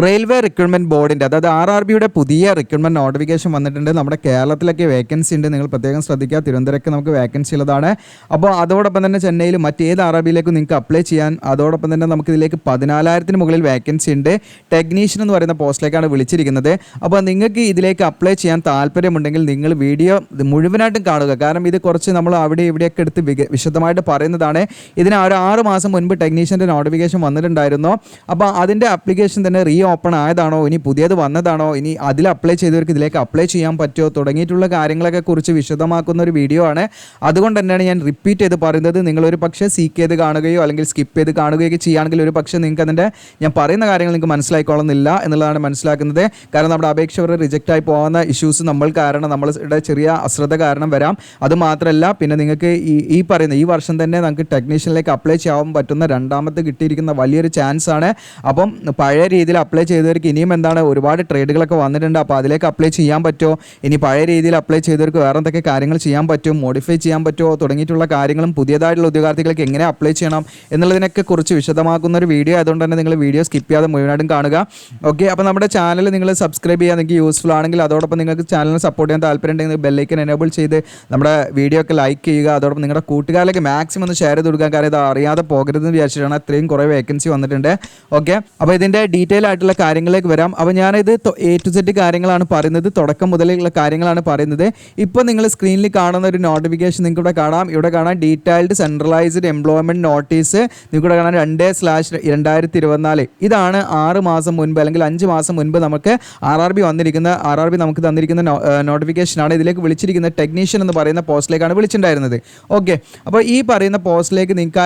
Railway recruitment ബോർഡിൻ്റെ അതായത് RRBയുടെ പുതിയ റിക്രൂട്ട്മെന്റ് നോട്ടിഫിക്കേഷൻ വന്നിട്ടുണ്ട്. നമ്മുടെ കേരളത്തിലൊക്കെ വേക്കൻസി ഉണ്ട്, നിങ്ങൾ പ്രത്യേകം ശ്രദ്ധിക്കുക. തിരുവനന്തപുരത്ത് നമുക്ക് വേക്കൻസി ഉള്ളതാണ്. അപ്പോൾ അതോടൊപ്പം തന്നെ ചെന്നൈയിൽ മറ്റേത് RRBയിലേക്കും നിങ്ങൾക്ക് അപ്ലൈ ചെയ്യാൻ. അതോടൊപ്പം തന്നെ നമുക്ക് ഇതിലേക്ക് 14,000 മുകളിൽ വേക്കൻസി ഉണ്ട്. ടെക്നീഷ്യൻ എന്ന് പറയുന്ന പോസ്റ്റിലേക്കാണ് വിളിച്ചിരിക്കുന്നത്. അപ്പോൾ നിങ്ങൾക്ക് ഇതിലേക്ക് അപ്ലൈ ചെയ്യാൻ താല്പര്യമുണ്ടെങ്കിൽ നിങ്ങൾ വീഡിയോ മുഴുവനായിട്ടും കാണുക. കാരണം ഇത് കുറച്ച് നമ്മൾ അവിടെ ഇവിടെയൊക്കെ എടുത്ത് വിശദമായിട്ട് പറയുന്നതാണ്. ഇതിന് ഒരു 6 മാസം മുൻപ് ടെക്നീഷ്യൻ്റെ നോട്ടിഫിക്കേഷൻ വന്നിട്ടുണ്ടായിരുന്നു. അപ്പോൾ അതിൻ്റെ ആപ്ലിക്കേഷൻ തന്നെ ഓപ്പൺ ആയതാണോ, ഇനി പുതിയത് വന്നതാണോ, ഇനി അതിൽ അപ്ലൈ ചെയ്തവർക്ക് ഇതിലേക്ക് അപ്ലൈ ചെയ്യാൻ പറ്റുമോ തുടങ്ങിയിട്ടുള്ള കാര്യങ്ങളൊക്കെ കുറിച്ച് വിശദമാക്കുന്ന ഒരു വീഡിയോ ആണ്. അതുകൊണ്ട് തന്നെയാണ് ഞാൻ റിപ്പീറ്റ് ചെയ്ത് പറയുന്നത്. നിങ്ങളൊരു പക്ഷേ സീക്ക് ചെയ്ത് കാണുകയോ അല്ലെങ്കിൽ സ്കിപ്പ് ചെയ്ത് കാണുകയോ ചെയ്യുകയാണെങ്കിൽ ഒരു പക്ഷേ നിങ്ങൾക്ക് അതിൻ്റെ ഞാൻ പറയുന്ന കാര്യങ്ങൾ നിങ്ങൾക്ക് മനസ്സിലായിക്കൊള്ളുന്നില്ല എന്നുള്ളതാണ് മനസ്സിലാക്കുന്നത്. കാരണം നമ്മുടെ അപേക്ഷ റിജക്റ്റ് ആയി പോകുന്ന ഇഷ്യൂസ് നമ്മൾ കാരണം നമ്മളുടെ ചെറിയ അശ്രദ്ധ കാരണം വരാം. അതുമാത്രമല്ല പിന്നെ നിങ്ങൾക്ക് ഈ പറയുന്ന ഈ വർഷം തന്നെ നമുക്ക് ടെക്നീഷ്യനിലേക്ക് അപ്ലൈ ചെയ്യാൻ പറ്റുന്ന രണ്ടാമത്തെ കിട്ടിയിരിക്കുന്ന വലിയൊരു ചാൻസ് ആണ്. അപ്പം പഴയ രീതിയിൽ അപ്ലൈ ചെയ്തവർക്ക് ഇനിയും ഒരുപാട് ട്രേഡുകളൊക്കെ വന്നിട്ടുണ്ട്. അപ്പോൾ അതിലേക്ക് അപ്ലൈ ചെയ്യാൻ പറ്റുമോ, ഇനി പഴയ രീതിയിൽ അപ്ലൈ ചെയ്തവർക്ക് വേറെ എന്തൊക്കെ കാര്യങ്ങൾ ചെയ്യാൻ പറ്റും, മോഡിഫൈ ചെയ്യാൻ പറ്റുമോ തുടങ്ങിയിട്ടുള്ള കാര്യങ്ങളും പുതിയതായിട്ടുള്ള ഉദ്യോഗാർത്ഥികൾക്ക് എങ്ങനെ അപ്ലൈ ചെയ്യണം എന്നുള്ളതിനൊക്കെ കുറിച്ച് വിശദമാക്കുന്ന ഒരു വീഡിയോ ആയതുകൊണ്ട് തന്നെ നിങ്ങൾ വീഡിയോ സ്കിപ്പ് ചെയ്യാതെ മുഴുവനായിട്ടും കാണുക. ഓക്കെ, അപ്പോൾ നമ്മുടെ ചാനൽ നിങ്ങൾ സബ്സ്ക്രൈബ് ചെയ്യാൻ നിങ്ങൾക്ക് യൂസ്ഫുൾ ആണെങ്കിൽ, അതോടൊപ്പം നിങ്ങൾക്ക് ചാനലിനെ സപ്പോർട്ട് ചെയ്യാൻ താല്പര്യം ഉണ്ടെങ്കിൽ ബെല്ലൈക്കൻ എനേബിൾ ചെയ്ത് നമ്മുടെ വീഡിയോ ഒക്കെ ലൈക്ക് ചെയ്യുക. അതോടൊപ്പം നിങ്ങളുടെ കൂട്ടുകാരിലേക്ക് മാക്സിമം ഒന്ന് ഷെയർ ചെയ്ത് കൊടുക്കാൻ. കാര്യം ഇത് അറിയാതെ പോകരുതെന്ന് വിചാരിച്ചിട്ടാണ് അത്രയും കുറേ വേക്കൻസി വന്നിട്ടുണ്ട്. ഓക്കെ, അപ്പോൾ ഇതിൻ്റെ ഡീറ്റെയിൽ ആയിട്ടുള്ള കാര്യങ്ങളിലേക്ക് വരാം. അപ്പോൾ ഞാനിത് A to Z കാര്യങ്ങളാണ് പറയുന്നത്, തുടക്കം മുതലുള്ള കാര്യങ്ങളാണ് പറയുന്നത്. ഇപ്പോൾ നിങ്ങൾ സ്ക്രീനിൽ കാണുന്ന ഒരു നോട്ടിഫിക്കേഷൻ നിങ്ങൾക്ക് ഇവിടെ കാണാം. ഇവിടെ കാണാം ഡീറ്റെയിൽഡ് സെൻട്രലൈസ്ഡ് എംപ്ലോയ്മെൻറ്റ് നോട്ടീസ്. നിങ്ങൾക്ക് ഇവിടെ കാണാം 2/2024. ഇതാണ് 6 മാസം മുൻപ് അല്ലെങ്കിൽ 5 മാസം മുൻപ് നമുക്ക് RRB നമുക്ക് തന്നിരിക്കുന്ന നോട്ടിഫിക്കേഷനാണ്. ഇതിലേക്ക് വിളിച്ചിരിക്കുന്ന ടെക്നീഷ്യൻ എന്ന് പറയുന്ന പോസ്റ്റിലേക്കാണ് വിളിച്ചിട്ടുണ്ടായിരുന്നത്. ഓക്കെ, അപ്പോൾ ഈ പറയുന്ന പോസ്റ്റിലേക്ക് നിങ്ങൾക്ക്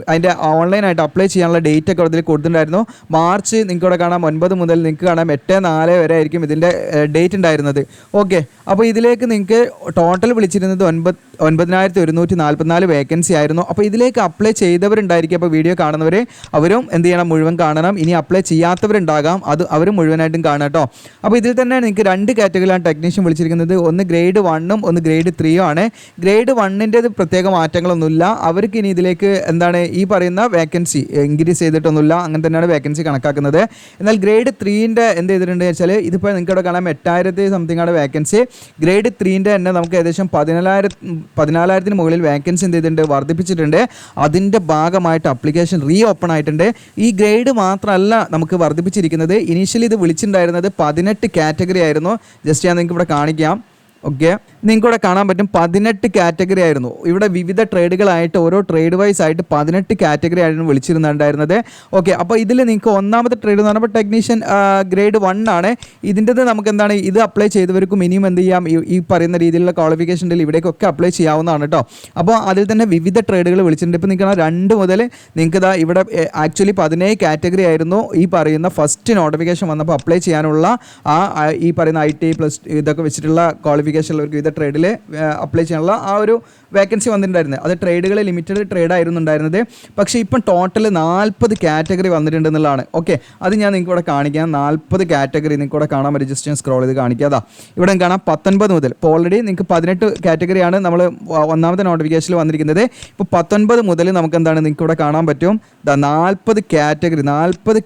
അതിൻ്റെ ഓൺലൈനായിട്ട് അപ്ലൈ ചെയ്യാനുള്ള ഡേറ്റ് ഒക്കെ അതിൽ കൊടുത്തിട്ടുണ്ടായിരുന്നു. മാർച്ച് നിങ്ങൾക്ക് ഇവിടെ കാണാം 9 മുതൽ നിങ്ങൾക്ക് കാണാം 8-4 വരെ ആയിരിക്കും ഇതിൻ്റെ ഡേറ്റ് ഉണ്ടായിരുന്നത്. ഓക്കെ, അപ്പോൾ ഇതിലേക്ക് നിങ്ങൾക്ക് ടോട്ടൽ വിളിച്ചിരുന്നത് 9,144 വേക്കൻസി ആയിരുന്നു. അപ്പോൾ ഇതിലേക്ക് അപ്ലൈ ചെയ്തവരുണ്ടായിരിക്കും. അപ്പോൾ വീഡിയോ കാണുന്നവർ അവരും എന്ത് ചെയ്യണം, മുഴുവൻ കാണണം. ഇനി അപ്ലൈ ചെയ്യാത്തവരുണ്ടാകാം, അവരും മുഴുവനായിട്ടും കാണാം കേട്ടോ. അപ്പോൾ ഇതിൽ തന്നെ നിങ്ങൾക്ക് 2 കാറ്റഗറിയിലാണ് ടെക്നീഷ്യൻ വിളിച്ചിരിക്കുന്നത്. ഒന്ന് ഗ്രേഡ് 1ഉം ഒന്ന് ഗ്രേഡ് 3ഉം ആണ്. ഗ്രേഡ് 1ൻ്റേത് പ്രത്യേക മാറ്റങ്ങളൊന്നുമില്ല. അവർക്ക് ഇനി ഇതിലേക്ക് ഈ പറയുന്ന വേക്കൻസി ഇൻക്രീസ് ചെയ്തിട്ടൊന്നുമില്ല, അങ്ങനെ തന്നെയാണ് വേക്കൻസി കണക്കാക്കുന്നത്. എന്നാൽ ഗ്രേഡ് 3ൻ്റെ എന്ത് ചെയ്തിട്ടുണ്ട് വെച്ചാൽ ഇതിപ്പോൾ നിങ്ങൾക്ക് ഇവിടെ കാണാം 8,000 സംതിങ് ആണ് വേക്കൻസി. ഗ്രേഡ് 3ൻ്റെ തന്നെ നമുക്ക് ഏകദേശം 14,000 മുകളിൽ വേക്കൻസി എന്ത് ചെയ്തിട്ടുണ്ട്, വർദ്ധിപ്പിച്ചിട്ടുണ്ട്. അതിൻ്റെ ഭാഗമായിട്ട് ആപ്ലിക്കേഷൻ ഓപ്പൺ ആയിട്ടുണ്ട്. ഈ ഗ്രേഡ് മാത്രമല്ല നമുക്ക് വർദ്ധിപ്പിച്ചിരിക്കുന്നത്. ഇനീഷ്യലി ഇത് വിളിച്ചിട്ടുണ്ടായിരുന്നത് 18 കാറ്റഗറി ആയിരുന്നു. ജസ്റ്റ് ഞാൻ നിങ്ങൾക്ക് ഇവിടെ കാണിക്കാം. ഓക്കെ, നിങ്ങൾക്ക് ഇവിടെ കാണാൻ പറ്റും 18 കാറ്റഗറി ആയിരുന്നു. ഇവിടെ വിവിധ ട്രേഡുകളായിട്ട് ഓരോ ട്രേഡ് വൈസ് ആയിട്ട് 18 കാറ്റഗറി ആയിരുന്നു വിളിച്ചിരുന്നുണ്ടായിരുന്നത്. ഓക്കെ, അപ്പോൾ ഇതിൽ നിങ്ങൾക്ക് ഒന്നാമത്തെ ട്രേഡ് എന്ന് പറയുമ്പോൾ ടെക്നീഷ്യൻ ഗ്രേഡ് 1 ആണ്. ഇതിൻ്റെത് നമുക്ക് ഇത് അപ്ലൈ ചെയ്തവർക്കും ഇനിയും എന്ത് ചെയ്യാം, ഈ പറയുന്ന രീതിയിലുള്ള ക്വാളിഫിക്കേഷനിൽ ഇവിടേക്കൊക്കെ അപ്ലൈ ചെയ്യാവുന്നതാണ് കേട്ടോ. അപ്പോൾ അതിൽ തന്നെ വിവിധ ട്രേഡുകൾ വിളിച്ചിട്ടുണ്ട്. ഇപ്പോൾ നിങ്ങൾക്ക് 2 മുതൽ നിങ്ങൾക്ക് ഇവിടെ ആക്ച്വലി 17 കാറ്റഗറി ആയിരുന്നു ഈ പറയുന്ന ഫസ്റ്റ് നോട്ടിഫിക്കേഷൻ വന്നപ്പോൾ അപ്ലൈ ചെയ്യാനുള്ള ഈ പറയുന്ന IT പ്ലസ് ഇതൊക്കെ വെച്ചിട്ടുള്ള ക്വാളിഫിക്കേഷനുള്ളവർക്ക് വിവിധ ട്രേഡിൽ അപ്ലൈ ചെയ്യാനുള്ള ഒരു വേക്കൻസി വന്നിട്ടുണ്ടായിരുന്നത്. അത് ട്രേഡുകൾ ലിമിറ്റഡ് ട്രേഡ് ആയിരുന്നു ഉണ്ടായിരുന്നത്. പക്ഷേ ഇപ്പം ടോട്ടൽ 40 കാറ്റഗറി വന്നിട്ടുണ്ടെന്നുള്ളതാണ്. ഓക്കെ, അത് ഞാൻ നിങ്ങൾക്ക് ഇവിടെ കാണിക്കാം. 40 കാറ്റഗറി നിങ്ങൾക്ക് ഇവിടെ കാണാൻ പറ്റും. ജസ്റ്റ് സ്ക്രോൾ ചെയ്ത് കാണിക്കുക. അതാ ഇവിടെ കാണാം 19 മുതൽ. ഇപ്പോൾ ഓൾറെഡി നിങ്ങൾക്ക് 18 കാറ്റഗറിയാണ് നമ്മൾ ഒന്നാമത്തെ നോട്ടിഫിക്കേഷനിൽ വന്നിരിക്കുന്നത്. ഇപ്പോൾ 19 മുതൽ നമുക്ക് നിങ്ങൾക്ക് ഇവിടെ കാണാൻ പറ്റും 40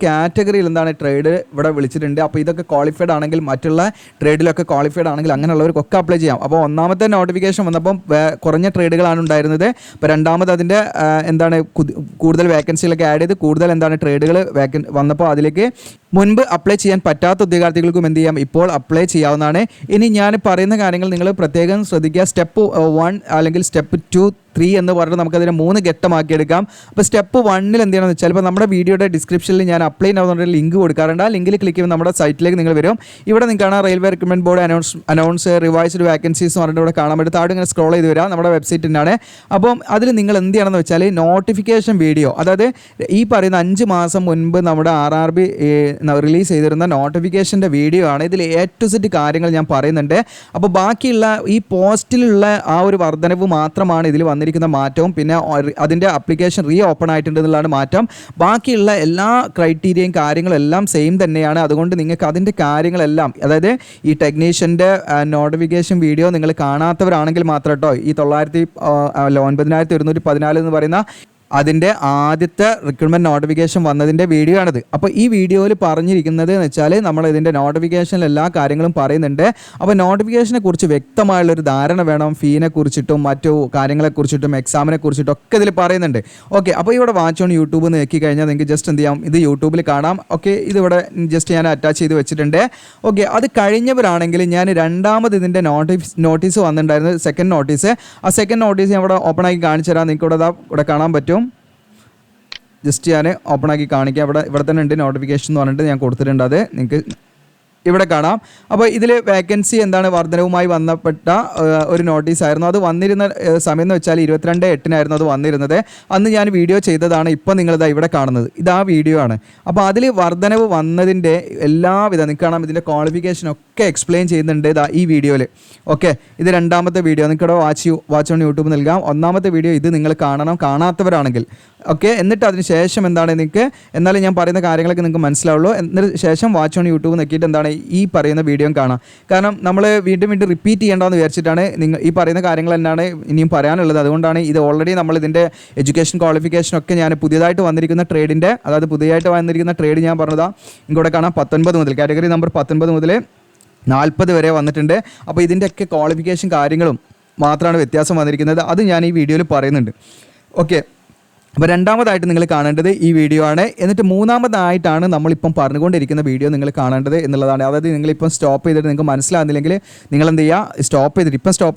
കാറ്റഗറിയിൽ ട്രേഡ് ഇവിടെ വിളിച്ചിട്ടുണ്ട്. അപ്പോൾ ഇതൊക്കെ ക്വാളിഫൈഡ് ആണെങ്കിൽ മറ്റുള്ള ട്രേഡിലൊക്കെ ക്വാളിഫൈഡ് ആണെങ്കിൽ അങ്ങനെയുള്ളവർക്കൊക്കെ അപ്ലൈ ചെയ്യാം. അപ്പോൾ ഒന്നാമത്തെ നോട്ടിഫിക്കേഷൻ വന്നപ്പം കുറഞ്ഞ ട്രേഡുകളാണ് ഉണ്ടായിരുന്നത്. അപ്പോൾ രണ്ടാമത് അതിൻ്റെ കൂടുതൽ വേക്കൻസികളൊക്കെ ആഡ് ചെയ്ത് കൂടുതൽ ട്രേഡുകൾ വന്നപ്പോൾ അതിലേക്ക് മുൻപ് അപ്ലൈ ചെയ്യാൻ പറ്റാത്ത ഉദ്യോഗാർത്ഥികൾക്കും എന്ത് ചെയ്യാം, ഇപ്പോൾ അപ്ലൈ ചെയ്യാവുന്നതാണ്. ഇനി ഞാൻ പറയുന്ന കാര്യങ്ങൾ നിങ്ങൾ പ്രത്യേകം ശ്രദ്ധിക്കുക. സ്റ്റെപ്പ് 1 അല്ലെങ്കിൽ സ്റ്റെപ്പ് 2, 3 എന്ന് പറഞ്ഞിട്ട് നമുക്കതിനെ 3 ഘട്ടമാക്കി എടുക്കാം. അപ്പോൾ സ്റ്റെപ്പ് 1ൽ എന്ത് ചെയ്യണമെന്ന് വെച്ചാൽ ഇപ്പോൾ നമ്മുടെ വീഡിയോയുടെ ഡിസ്ക്രിപ്ഷനിൽ ഞാൻ അപ്ലൈ ആവുന്ന ലിങ്ക് കൊടുക്കാറുണ്ട്. ആ ലിങ്കിൽ ക്ലിക്ക് ചെയ്യുമ്പോൾ നമ്മുടെ സൈറ്റിലേക്ക് നിങ്ങൾ വരും. ഇവിടെ നിങ്ങൾക്ക് കാണാം railway recruitment board announce revised vacancies എന്ന് പറഞ്ഞിട്ട് ഇവിടെ കാണാൻ പറ്റും. താഴെ ഇങ്ങനെ സ്ക്രോൾ ചെയ്ത് വരാം, നമ്മുടെ വെബ്സൈറ്റിനാണ്. അപ്പം അതിൽ നിങ്ങൾ എന്ത് ചെയ്യണമെന്ന് വെച്ചാൽ നോട്ടിഫിക്കേഷൻ വീഡിയോ, അതായത് ഈ പറയുന്ന 5 മാസം മുൻപ് നമ്മുടെ RRB റിലീസ് ചെയ്തിരുന്ന നോട്ടിഫിക്കേഷൻ്റെ വീഡിയോ ആണ്. ഇതിൽ A to Z കാര്യങ്ങൾ ഞാൻ പറയുന്നുണ്ട്. അപ്പോൾ ബാക്കിയുള്ള ഈ പോസ്റ്റിലുള്ള ആ ഒരു വർധനവ് മാത്രമാണ് ഇതിൽ വന്നിരിക്കുന്ന മാറ്റവും പിന്നെ അതിൻ്റെ ആപ്ലിക്കേഷൻ ഓപ്പൺ ആയിട്ടുണ്ട് എന്നുള്ളതാണ് മാറ്റം. ബാക്കിയുള്ള എല്ലാ ക്രൈറ്റീരിയയും കാര്യങ്ങളെല്ലാം സെയിം തന്നെയാണ്. അതുകൊണ്ട് നിങ്ങൾക്ക് അതിൻ്റെ കാര്യങ്ങളെല്ലാം, അതായത് ഈ ടെക്നീഷ്യൻ്റെ നോട്ടിഫിക്കേഷൻ വീഡിയോ നിങ്ങൾ കാണാത്തവരാണെങ്കിൽ മാത്രം കേട്ടോ, ഈ 9,114 എന്ന് പറയുന്ന അതിൻ്റെ ആദ്യത്തെ റിക്രൂട്ട്മെൻറ്റ് നോട്ടിഫിക്കേഷൻ വന്നതിൻ്റെ വീഡിയോ ആണിത്. അപ്പോൾ ഈ വീഡിയോയിൽ പറഞ്ഞിരിക്കുന്നത് എന്ന് വെച്ചാൽ നമ്മൾ ഇതിൻ്റെ നോട്ടിഫിക്കേഷനിൽ എല്ലാ കാര്യങ്ങളും പറയുന്നുണ്ട്. അപ്പോൾ നോട്ടിഫിക്കേഷനെ കുറിച്ച് വ്യക്തമായുള്ളൊരു ധാരണ വേണം. ഫീനെ കുറിച്ചിട്ടും മറ്റു കാര്യങ്ങളെക്കുറിച്ചിട്ടും എക്സാമിനെ കുറിച്ചിട്ടും ഒക്കെ ഇതിൽ പറയുന്നുണ്ട്. ഓക്കെ, അപ്പോൾ ഇവിടെ വാച്ച് ഓൺ യൂട്യൂബ് നോക്കി കഴിഞ്ഞാൽ നിങ്ങൾക്ക് ജസ്റ്റ് എന്ത് ചെയ്യാം, ഇത് യൂട്യൂബിൽ കാണാം. ഓക്കെ, ഇതിവിടെ ജസ്റ്റ് ഞാൻ അറ്റാച്ച് ചെയ്ത് വെച്ചിട്ടുണ്ട്. ഓക്കെ, അത് കഴിഞ്ഞവരാണെങ്കിൽ ഞാൻ രണ്ടാമത് ഇതിൻ്റെ നോട്ടീസ് വന്നിട്ടുണ്ടായിരുന്നു, സെക്കൻഡ് നോട്ടീസ്. ആ സെക്കൻഡ് നോട്ടീസ് ഞാൻ ഇവിടെ ഓപ്പൺ ആക്കി കാണിച്ചു തരാം. നിങ്ങൾക്ക് ഇവിടെ കാണാൻ പറ്റും. ജസ്റ്റ് ഞാൻ ഓപ്പൺ ആക്കി കാണിക്കാം. ഇവിടെ തന്നെ ഉണ്ട് നോട്ടിഫിക്കേഷൻ എന്ന് പറഞ്ഞിട്ട് ഞാൻ കൊടുത്തിട്ടുണ്ട്. അത് നിങ്ങൾക്ക് ഇവിടെ കാണാം. അപ്പോൾ ഇതിൽ വേക്കൻസി എന്താണ്, വർധനവുമായി ബന്ധപ്പെട്ട ഒരു നോട്ടീസായിരുന്നു. അത് വന്നിരുന്ന സമയം എന്ന് വെച്ചാൽ 22/8 അത് വന്നിരുന്നത്. അന്ന് ഞാൻ വീഡിയോ ചെയ്തതാണ്. ഇപ്പോൾ നിങ്ങളിതാ ഇവിടെ കാണുന്നത് ഇതാ വീഡിയോ ആണ്. അപ്പോൾ അതിൽ വർധനവ് വന്നതിൻ്റെ എല്ലാവിധ നിങ്ങൾക്ക് കാണാം, ഇതിൻ്റെ ക്വാളിഫിക്കേഷനൊക്കെ എക്സ്പ്ലെയിൻ ചെയ്യുന്നുണ്ട് ഇതാ ഈ വീഡിയോയിൽ. ഓക്കെ, ഇത് രണ്ടാമത്തെ വീഡിയോ നിങ്ങൾക്കിവിടെ വാച്ച് ഓൺ യൂട്യൂബ് നൽകാം. ഒന്നാമത്തെ വീഡിയോ ഇത് നിങ്ങൾ കാണണം, കാണാത്തവരാണെങ്കിൽ. ഓക്കെ, എന്നിട്ട് അതിന് ശേഷം എന്താണ് നിങ്ങൾക്ക്, എന്നാലും ഞാൻ പറയുന്ന കാര്യങ്ങളൊക്കെ നിങ്ങൾക്ക് മനസ്സിലാവുള്ളൂ. എന്നിട്ട് ശേഷം വാച്ച് ഓൺ യൂട്യൂബ് നോക്കിയിട്ട് എന്താണ് ഈ പറയുന്ന വീഡിയോ കാണാം. കാരണം നമ്മൾ വീണ്ടും റിപ്പീറ്റ് ചെയ്യേണ്ടതെന്ന് വിചാരിച്ചിട്ടാണ് നിങ്ങൾ ഈ പറയുന്ന കാര്യങ്ങൾ തന്നെയാണ് ഇനിയും പറയാനുള്ളത്. അതുകൊണ്ടാണ് ഇത് ഓൾറെഡി നമ്മൾ ഇതിൻ്റെ എഡ്യൂക്കേഷൻ ക്വാളിഫിക്കേഷനൊക്കെ ഞാൻ പുതിയതായിട്ട് വന്നിരിക്കുന്ന ട്രേഡിൻ്റെ, അതായത് പുതിയതായിട്ട് വന്നിരിക്കുന്ന ട്രേഡ് ഞാൻ പറഞ്ഞതാണ്. ഇങ്ങോട്ട് കാണാം 19 മുതൽ, കാറ്റഗറി നമ്പർ 19 മുതൽ 40 വരെ വന്നിട്ടുണ്ട്. അപ്പോൾ ഇതിൻ്റെയൊക്കെ ക്വാളിഫിക്കേഷൻ കാര്യങ്ങളും മാത്രമാണ് വ്യത്യാസം വന്നിരിക്കുന്നത്. അത് ഞാൻ ഈ വീഡിയോയിൽ പറയുന്നുണ്ട്. ഓക്കെ, അപ്പോൾ രണ്ടാമതായിട്ട് നിങ്ങൾ കാണേണ്ടത് ഈ വീഡിയോ ആണ്. എന്നിട്ട് മൂന്നാമതായിട്ടാണ് നമ്മളിപ്പം പറഞ്ഞുകൊണ്ടിരിക്കുന്ന വീഡിയോ നിങ്ങൾ കാണേണ്ടത് എന്നുള്ളതാണ്. അതായത് നിങ്ങളിപ്പം സ്റ്റോപ്പ് ചെയ്തിട്ട് നിങ്ങൾക്ക് മനസ്സിലാകുന്നില്ലെങ്കിൽ നിങ്ങൾ എന്ത് ചെയ്യുക, സ്റ്റോപ്പ്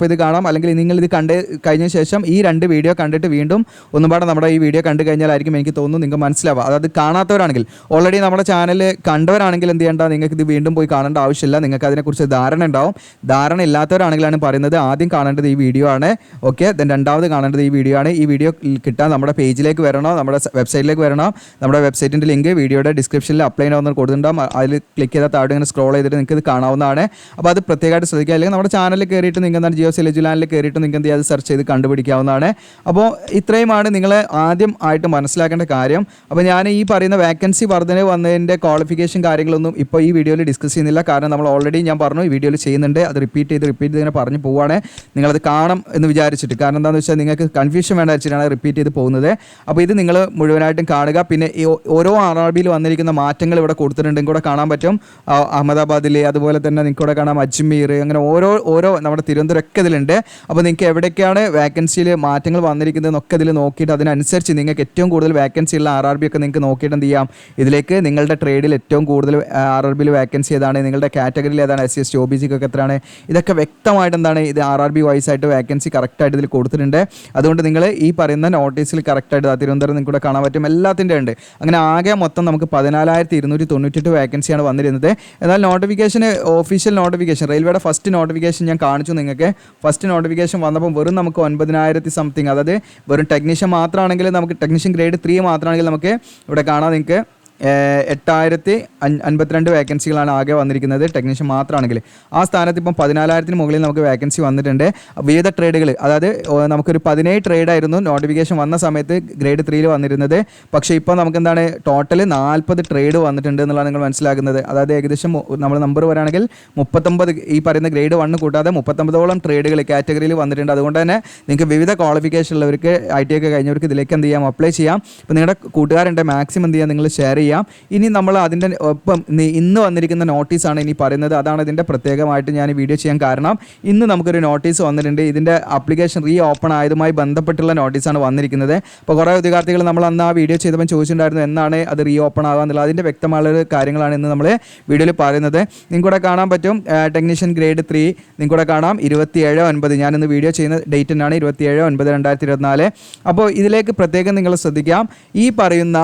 ചെയ്ത് കാണാം. അല്ലെങ്കിൽ നിങ്ങളിത് കണ്ട് കഴിഞ്ഞ ശേഷം ഈ 2 വീഡിയോ കണ്ടിട്ട് വീണ്ടും ഒന്നുപാടെ നമ്മുടെ ഈ വീഡിയോ കണ്ടു കഴിഞ്ഞാലായിരിക്കും എനിക്ക് തോന്നുന്നു നിങ്ങൾക്ക് മനസ്സിലാവുക. അതായത് കാണാത്തവരാണെങ്കിൽ, ഓൾറെഡി നമ്മുടെ ചാനൽ കണ്ടവരാണെങ്കിൽ എന്ത് ചെയ്യേണ്ട, നിങ്ങൾക്ക് ഇത് വീണ്ടും പോയി കാണേണ്ട ആവശ്യമില്ല. നിങ്ങൾക്ക് അതിനെക്കുറിച്ച് ധാരണ ഉണ്ടാവും. ധാരണ ഇല്ലാത്തവരാണെങ്കിലാണ് പറയുന്നത് ആദ്യം കാണേണ്ടത് ഈ വീഡിയോ ആണ്. ഓക്കെ, രണ്ടാമത് കാണേണ്ടത് ഈ വീഡിയോ ആണ്. ഈ വീഡിയോ കിട്ടാൻ നമ്മുടെ പേജിലേക്ക് വരണോ, നമ്മുടെ വെബ്സൈറ്റിലേക്ക് വരണോ. നമ്മുടെ വെബ്സൈറ്റിൻ്റെ ലിങ്ക് വീഡിയോയുടെ ഡിസ്ക്രിപ്ഷനിൽ അപ്ലൈ ചെയ്യാവുന്ന കൊടുത്തിട്ടുണ്ടാകും. അതിൽ ക്ലിക്ക് ചെയ്താൽ താഴെ ഇങ്ങനെ സ്ക്രോൾ ചെയ്തിട്ട് നിങ്ങൾക്ക് ഇത് കാണാവുന്നതാണ്. അപ്പോൾ അത് പ്രത്യേകമായിട്ട് ശ്രദ്ധിക്കുക. അല്ലെങ്കിൽ നമ്മുടെ ചാനലിൽ കയറിയിട്ട് നിങ്ങൾക്ക് എന്താണ് ജിയോ സെലിജുലാനിൽ കയറിയിട്ട് നിങ്ങൾക്ക് എന്ത് ചെയ്യാതെ സെർച്ച് ചെയ്ത് കണ്ടുപിടിക്കാവുന്നതാണ്. അപ്പോൾ ഇത്രയുമാണ് നിങ്ങൾ ആദ്യം ആയിട്ട് മനസ്സിലാക്കേണ്ട കാര്യം. അപ്പോൾ ഞാൻ ഈ പറയുന്ന വേക്കൻസി വർധന വന്നതിൻ്റെ ക്വാളിഫിക്കേഷൻ കാര്യങ്ങളൊന്നും ഇപ്പോൾ ഈ വീഡിയോയിൽ ഡിസ്കസ് ചെയ്യുന്നില്ല. കാരണം നമ്മൾ ഓൾറെഡി ഞാൻ പറഞ്ഞു ഈ വീഡിയോയിൽ ചെയ്യുന്നുണ്ട്. അത് റിപ്പീറ്റ് ചെയ്ത് ഇങ്ങനെ പറഞ്ഞു പോവുകയാണ്. നിങ്ങളത് കാണണം എന്ന് വിചാരിച്ചിട്ട്. കാരണം എന്താണെന്ന് വെച്ചാൽ നിങ്ങൾക്ക് കൺഫ്യൂഷൻ വേണ്ട വെച്ചിട്ടാണ് റിപ്പീറ്റ് ചെയ്ത് പോകുന്നത്. അപ്പോൾ ഇത് നിങ്ങൾ മുഴുവനായിട്ടും കാണുക. പിന്നെ ഓരോ RRBയിൽ വന്നിരിക്കുന്ന മാറ്റങ്ങൾ ഇവിടെ കൊടുത്തിട്ടുണ്ട്, കൂടെ കാണാൻ പറ്റും. അഹമ്മദാബാദിൽ, അതുപോലെ തന്നെ നിങ്ങൾക്ക് ഇവിടെ കാണാം അജ്മീർ, അങ്ങനെ ഓരോ നമ്മുടെ തിരുവനന്തപുരമൊക്കെ ഇതിലുണ്ട്. അപ്പോൾ നിങ്ങൾക്ക് എവിടേക്കാണ് വേക്കൻസിയിൽ മാറ്റങ്ങൾ വന്നിരിക്കുന്നതെന്നൊക്കെ ഇതിൽ നോക്കിയിട്ട് അതിനനുസരിച്ച് നിങ്ങൾക്ക് ഏറ്റവും കൂടുതൽ വേക്കൻസി ഉള്ള RRB ഒക്കെ നിങ്ങൾക്ക് നോക്കിയിട്ട് എന്ത് ചെയ്യാം, ഇതിലേക്ക് നിങ്ങളുടെ ട്രേഡിൽ ഏറ്റവും കൂടുതൽ RRBയിൽ വേക്കൻസി ഏതാണ്, നിങ്ങളുടെ കാറ്റഗറിയിൽ ഏതാണ്, SC OBC ഒക്കെ എത്രയാണ്, ഇതൊക്കെ വ്യക്തമായിട്ട് എന്താണ് ഇത് RRB വൈസ് ആയിട്ട് വേക്കൻസി കറക്റ്റായിട്ട് ഇതിൽ കൊടുത്തിട്ടുണ്ട്. അതുകൊണ്ട് നിങ്ങൾ ഈ പറയുന്ന നോട്ടീസിൽ കറക്റ്റായിട്ട് തിരുവനന്തപുരം നിങ്ങൾക്ക് ഇവിടെ കാണാൻ പറ്റും, എല്ലാത്തിൻ്റെ ഉണ്ട്. അങ്ങനെ ആകെ മൊത്തം നമുക്ക് 14,298 വേക്കൻസിയാണ് വന്നിരുന്നത്. എന്നാൽ നോട്ടിഫിക്കേഷൻ, ഒഫീഷ്യൽ നോട്ടിഫിക്കേഷൻ, റെയിൽവേയുടെ ഫസ്റ്റ് നോട്ടിഫിക്കേഷൻ ഞാൻ കാണിച്ചു നിങ്ങൾക്ക്. ഫസ്റ്റ് നോട്ടിഫിക്കേഷൻ വന്നപ്പോൾ വെറും നമുക്ക് 9,000 സംതിങ്, അതായത് വെറും ടെക്നീഷ്യൻ മാത്രമാണെങ്കിൽ നമുക്ക് ടെക്നീഷ്യൻ ഗ്രേഡ് 3 മാത്രമാണെങ്കിൽ നമുക്ക് ഇവിടെ കാണാം നിങ്ങൾക്ക് 8,052 വേക്കൻസികളാണ് ആകെ വന്നിരിക്കുന്നത് ടെക്നീഷ്യൻ മാത്രമാണെങ്കിൽ. ആ സ്ഥാനത്ത് ഇപ്പം 14,000 മുകളിൽ നമുക്ക് വേക്കൻസി വന്നിട്ടുണ്ട്. വിവിധ ട്രേഡുകൾ, അതായത് നമുക്കൊരു 17 ട്രേഡായിരുന്നു നോട്ടിഫിക്കേഷൻ വന്ന സമയത്ത് ഗ്രേഡ് 3 വന്നിരുന്നത്. പക്ഷേ ഇപ്പോൾ നമുക്ക് എന്താണ് ടോട്ടൽ 40 ട്രേഡ് വന്നിട്ടുണ്ട് എന്നുള്ളതാണ് നിങ്ങൾ മനസ്സിലാക്കുന്നത്. അതായത് ഏകദേശം നമ്മൾ നമ്പർ പറയുകയാണെങ്കിൽ 39, ഈ പറയുന്ന ഗ്രേഡ് 1 കൂട്ടാതെ 39ഓളം ട്രേഡുകൾ കാറ്റഗറിയിൽ വന്നിട്ടുണ്ട്. അതുകൊണ്ട് തന്നെ നിങ്ങൾക്ക് വിവിധ ക്വാളിഫിക്കേഷൻ ഉള്ളവർക്ക് IT ഒക്കെ കഴിഞ്ഞവർക്ക് ഇതിലേക്ക് എന്ത് ചെയ്യാം, അപ്ലൈ ചെയ്യാം. ഇപ്പോൾ നിങ്ങളുടെ കൂട്ടുകാരുണ്ട്, മാക്സിമം എന്ത് ചെയ്യാം നിങ്ങൾ ഷെയർ ചെയ്യാം. ഇനി നമ്മൾ അതിൻ്റെ ഒപ്പം ഇന്ന് വന്നിരിക്കുന്ന നോട്ടീസാണ് ഇനി പറയുന്നത്. അതാണ് ഇതിൻ്റെ പ്രത്യേകമായിട്ട് ഞാൻ വീഡിയോ ചെയ്യാൻ കാരണം. ഇന്ന് നമുക്കൊരു നോട്ടീസ് വന്നിട്ടുണ്ട്. ഇതിൻ്റെ ആപ്ലിക്കേഷൻ റീ ഓപ്പൺ ആയതുമായി ബന്ധപ്പെട്ടുള്ള നോട്ടീസാണ് വന്നിരിക്കുന്നത്. അപ്പോൾ കുറേ ഉദ്യോഗാർത്ഥികൾ നമ്മൾ അന്ന് ആ വീഡിയോ ചെയ്തപ്പോൾ ചോദിച്ചിട്ടുണ്ടായിരുന്നു എന്നാണ് അത് റീ ഓപ്പൺ ആകുക എന്നുള്ളത്. അതിൻ്റെ വ്യക്തമായുള്ള കാര്യങ്ങളാണ് ഇന്ന് നമ്മൾ വീഡിയോയിൽ പറയുന്നത്. നിങ്ങൾക്കൂടെ കാണാൻ പറ്റും ടെക്നീഷ്യൻ ഗ്രേഡ് 3 നിങ്ങൾക്കൂടെ കാണാം 27/9. ഞാനിന്ന് വീഡിയോ ചെയ്യുന്ന ഡേറ്റ് തന്നെയാണ് 27/9/2024. അപ്പോൾ ഇതിലേക്ക് പ്രത്യേകം നിങ്ങൾ ശ്രദ്ധിക്കാം. ഈ പറയുന്ന